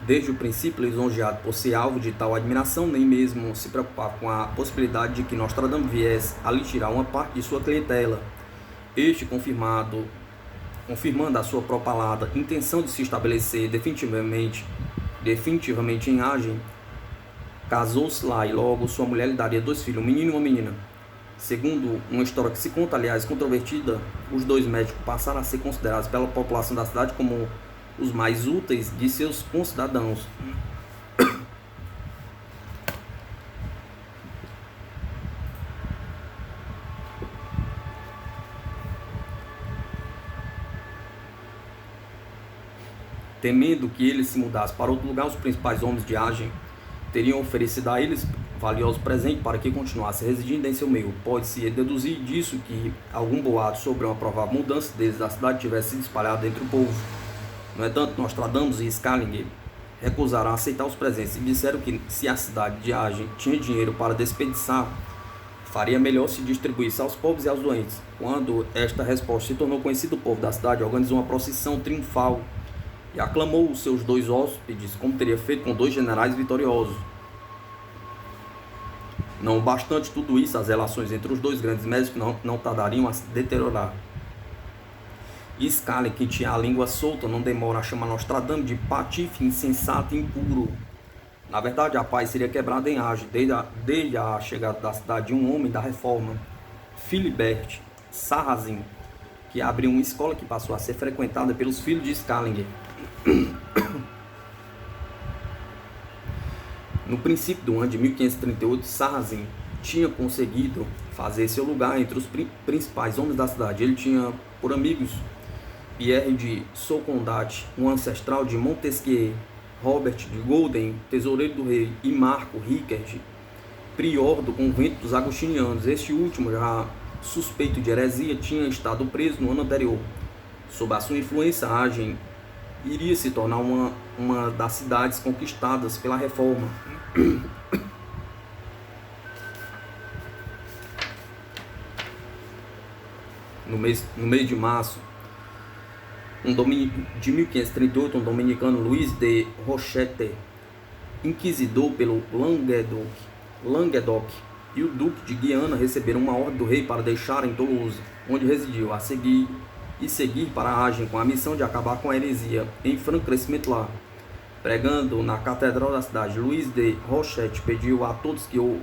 desde o princípio lisonjeado por ser alvo de tal admiração, nem mesmo se preocupar com a possibilidade de que Nostradamus viesse a lhe tirar uma parte de sua clientela. Este, confirmando a sua propalada intenção de se estabelecer definitivamente em Agde, casou-se lá e logo sua mulher lhe daria 2 filhos, um menino e uma menina. Segundo uma história que se conta, aliás, controvertida, os 2 médicos passaram a ser considerados pela população da cidade como os mais úteis de seus concidadãos. Temendo que ele se mudasse para outro lugar, os principais homens de Agde teriam oferecido a eles valiosos presentes para que continuasse residindo em seu meio. Pode-se deduzir disso que algum boato sobre uma provável mudança deles da cidade tivesse sido espalhado entre o povo. No entanto, Nostradamus e Scaliger recusaram aceitar os presentes e disseram que se a cidade de Agde tinha dinheiro para desperdiçar, faria melhor se distribuísse aos pobres e aos doentes. Quando esta resposta se tornou conhecida, o povo da cidade organizou uma procissão triunfal e aclamou os seus 2 hóspedes, como teria feito com 2 generais vitoriosos. Não obstante tudo isso, as relações entre os 2 grandes médicos não tardariam a se deteriorar. Scaliger, que tinha a língua solta, não demora a chamar Nostradamus de patife, insensato e impuro. Na verdade, a paz seria quebrada em Agde desde a chegada da cidade de um homem da reforma, Philibert Sarrazin, que abriu uma escola que passou a ser frequentada pelos filhos de Scaliger. No princípio do ano de 1538, Sarrazin tinha conseguido fazer seu lugar entre os principais homens da cidade. Ele tinha por amigos Pierre de Saucondat, um ancestral de Montesquieu, Robert de Golden, tesoureiro do rei, e Marco Riquert, prior do convento dos agostinianos. Este último, já suspeito de heresia, tinha estado preso no ano anterior. Sob a sua influência, Agde iria se tornar uma das cidades conquistadas pela reforma. No mês de março de 1538, um dominicano, Luís de Rochette, inquisidor pelo Languedoc, e o duque de Guiana receberam uma ordem do rei para deixarem Toulouse, onde residiu, seguir para Agde com a missão de acabar com a heresia em franco crescimento lá. Pregando na catedral da cidade, Luís de Rochette pediu a todos que o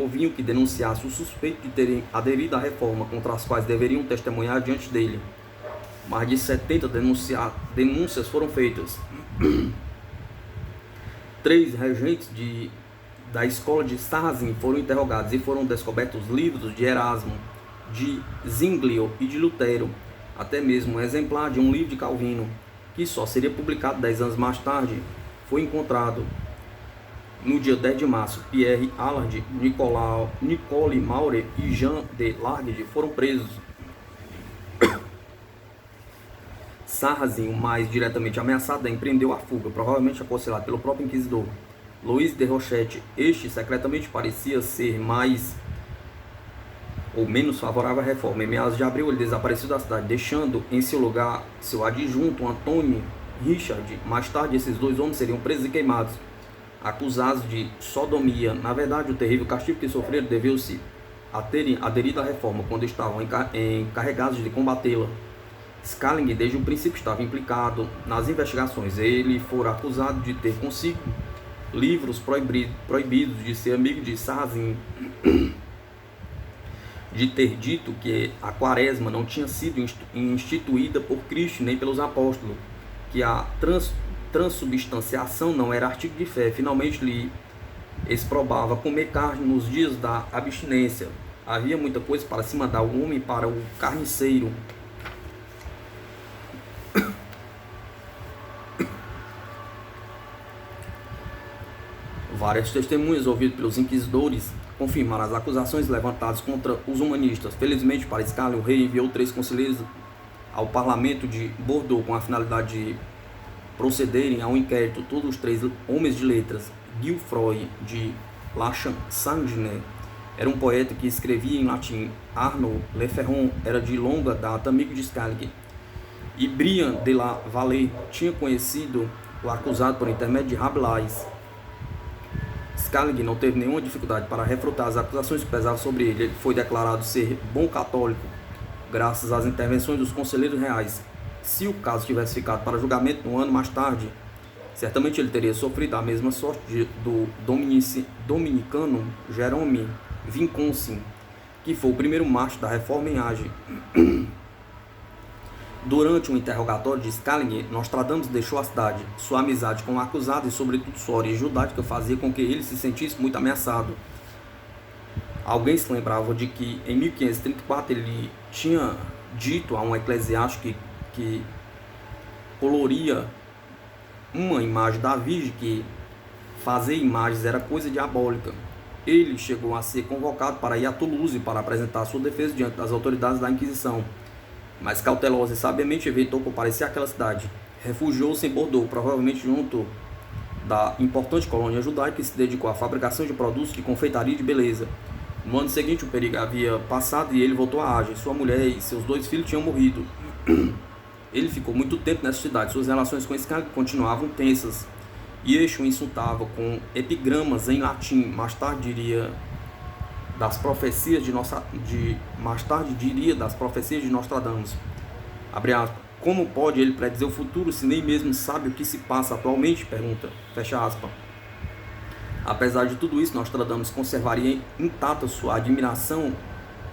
ouviam que denunciasse o suspeito de terem aderido à reforma, contra as quais deveriam testemunhar diante dele. Mais de 70 denúncias foram feitas. 3 regentes da escola de Sarrazin foram interrogados e foram descobertos livros de Erasmo, de Zwinglio e de Lutero, até mesmo um exemplar de um livro de Calvino, que só seria publicado 10 anos mais tarde, foi encontrado. No dia 10 de março, Pierre Allard, Nicole Maurer e Jean de Largue foram presos. Sarrazin, o mais diretamente ameaçado, empreendeu a fuga, provavelmente aconselhado pelo próprio inquisidor Louis de Rochette. Este secretamente parecia ser mais ou menos favorável à reforma. Em meados de abril, ele desapareceu da cidade, deixando em seu lugar seu adjunto Antônio Richard. Mais tarde, esses dois homens seriam presos e queimados, acusados de sodomia. Na verdade, o terrível castigo que sofreram deveu-se a terem aderido à reforma quando estavam encarregados de combatê-la. Schelling, desde o princípio, estava implicado nas investigações. Ele fora acusado de ter consigo livros proibidos, de ser amigo de Sarrazin, de ter dito que a quaresma não tinha sido instituída por Cristo nem pelos apóstolos, que a transubstanciação não era artigo de fé. Finalmente lhe exprobava comer carne nos dias da abstinência. Havia muita coisa para se mandar o homem para o carniceiro. Várias testemunhas ouvidas pelos inquisidores confirmaram as acusações levantadas contra os humanistas. Felizmente para Schelling, o rei enviou 3 conselheiros ao parlamento de Bordeaux com a finalidade de procederem ao inquérito. Todos os 3 homens de letras. Guilfroy de Lachensagne era um poeta que escrevia em latim. Arnaud Leferron era de longa data amigo de Schelling. E Brian de la Vallée tinha conhecido o acusado por intermédio de Rabelais. Schelling não teve nenhuma dificuldade para refutar as acusações que pesavam sobre ele. Ele foi declarado ser bom católico, graças às intervenções dos conselheiros reais. Se o caso tivesse ficado para julgamento um ano mais tarde, certamente ele teria sofrido a mesma sorte do dominicano Jerome Vinconsin, que foi o primeiro mártir da reforma em Age. Durante um interrogatório de Schelling, Nostradamus deixou a cidade. Sua amizade com o acusado e, sobretudo, sua origem judaica fazia com que ele se sentisse muito ameaçado. Alguém se lembrava de que, em 1534, ele tinha dito a um eclesiástico que coloria uma imagem da Virgem, que fazer imagens era coisa diabólica. Ele chegou a ser convocado para ir a Toulouse para apresentar sua defesa diante das autoridades da Inquisição, mas cauteloso e sabiamente evitou comparecer àquela cidade. Refugiou-se em Bordeaux, provavelmente junto da importante colônia judaica, que se dedicou à fabricação de produtos de confeitaria e de beleza. No ano seguinte, o perigo havia passado e ele voltou a Age. Sua mulher e seus 2 filhos tinham morrido. Ele ficou muito tempo nessa cidade. Suas relações com Schelling continuavam tensas, e este o insultava com epigramas em latim. Mais tarde diria das profecias de Nostradamus. Abre aspas. Como pode ele predizer o futuro se nem mesmo sabe o que se passa atualmente? Pergunta. Fecha aspas. Apesar de tudo isso, Nostradamus conservaria intacta sua admiração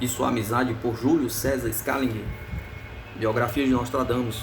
e sua amizade por Júlio César Schelling. Biografia de Nostradamus.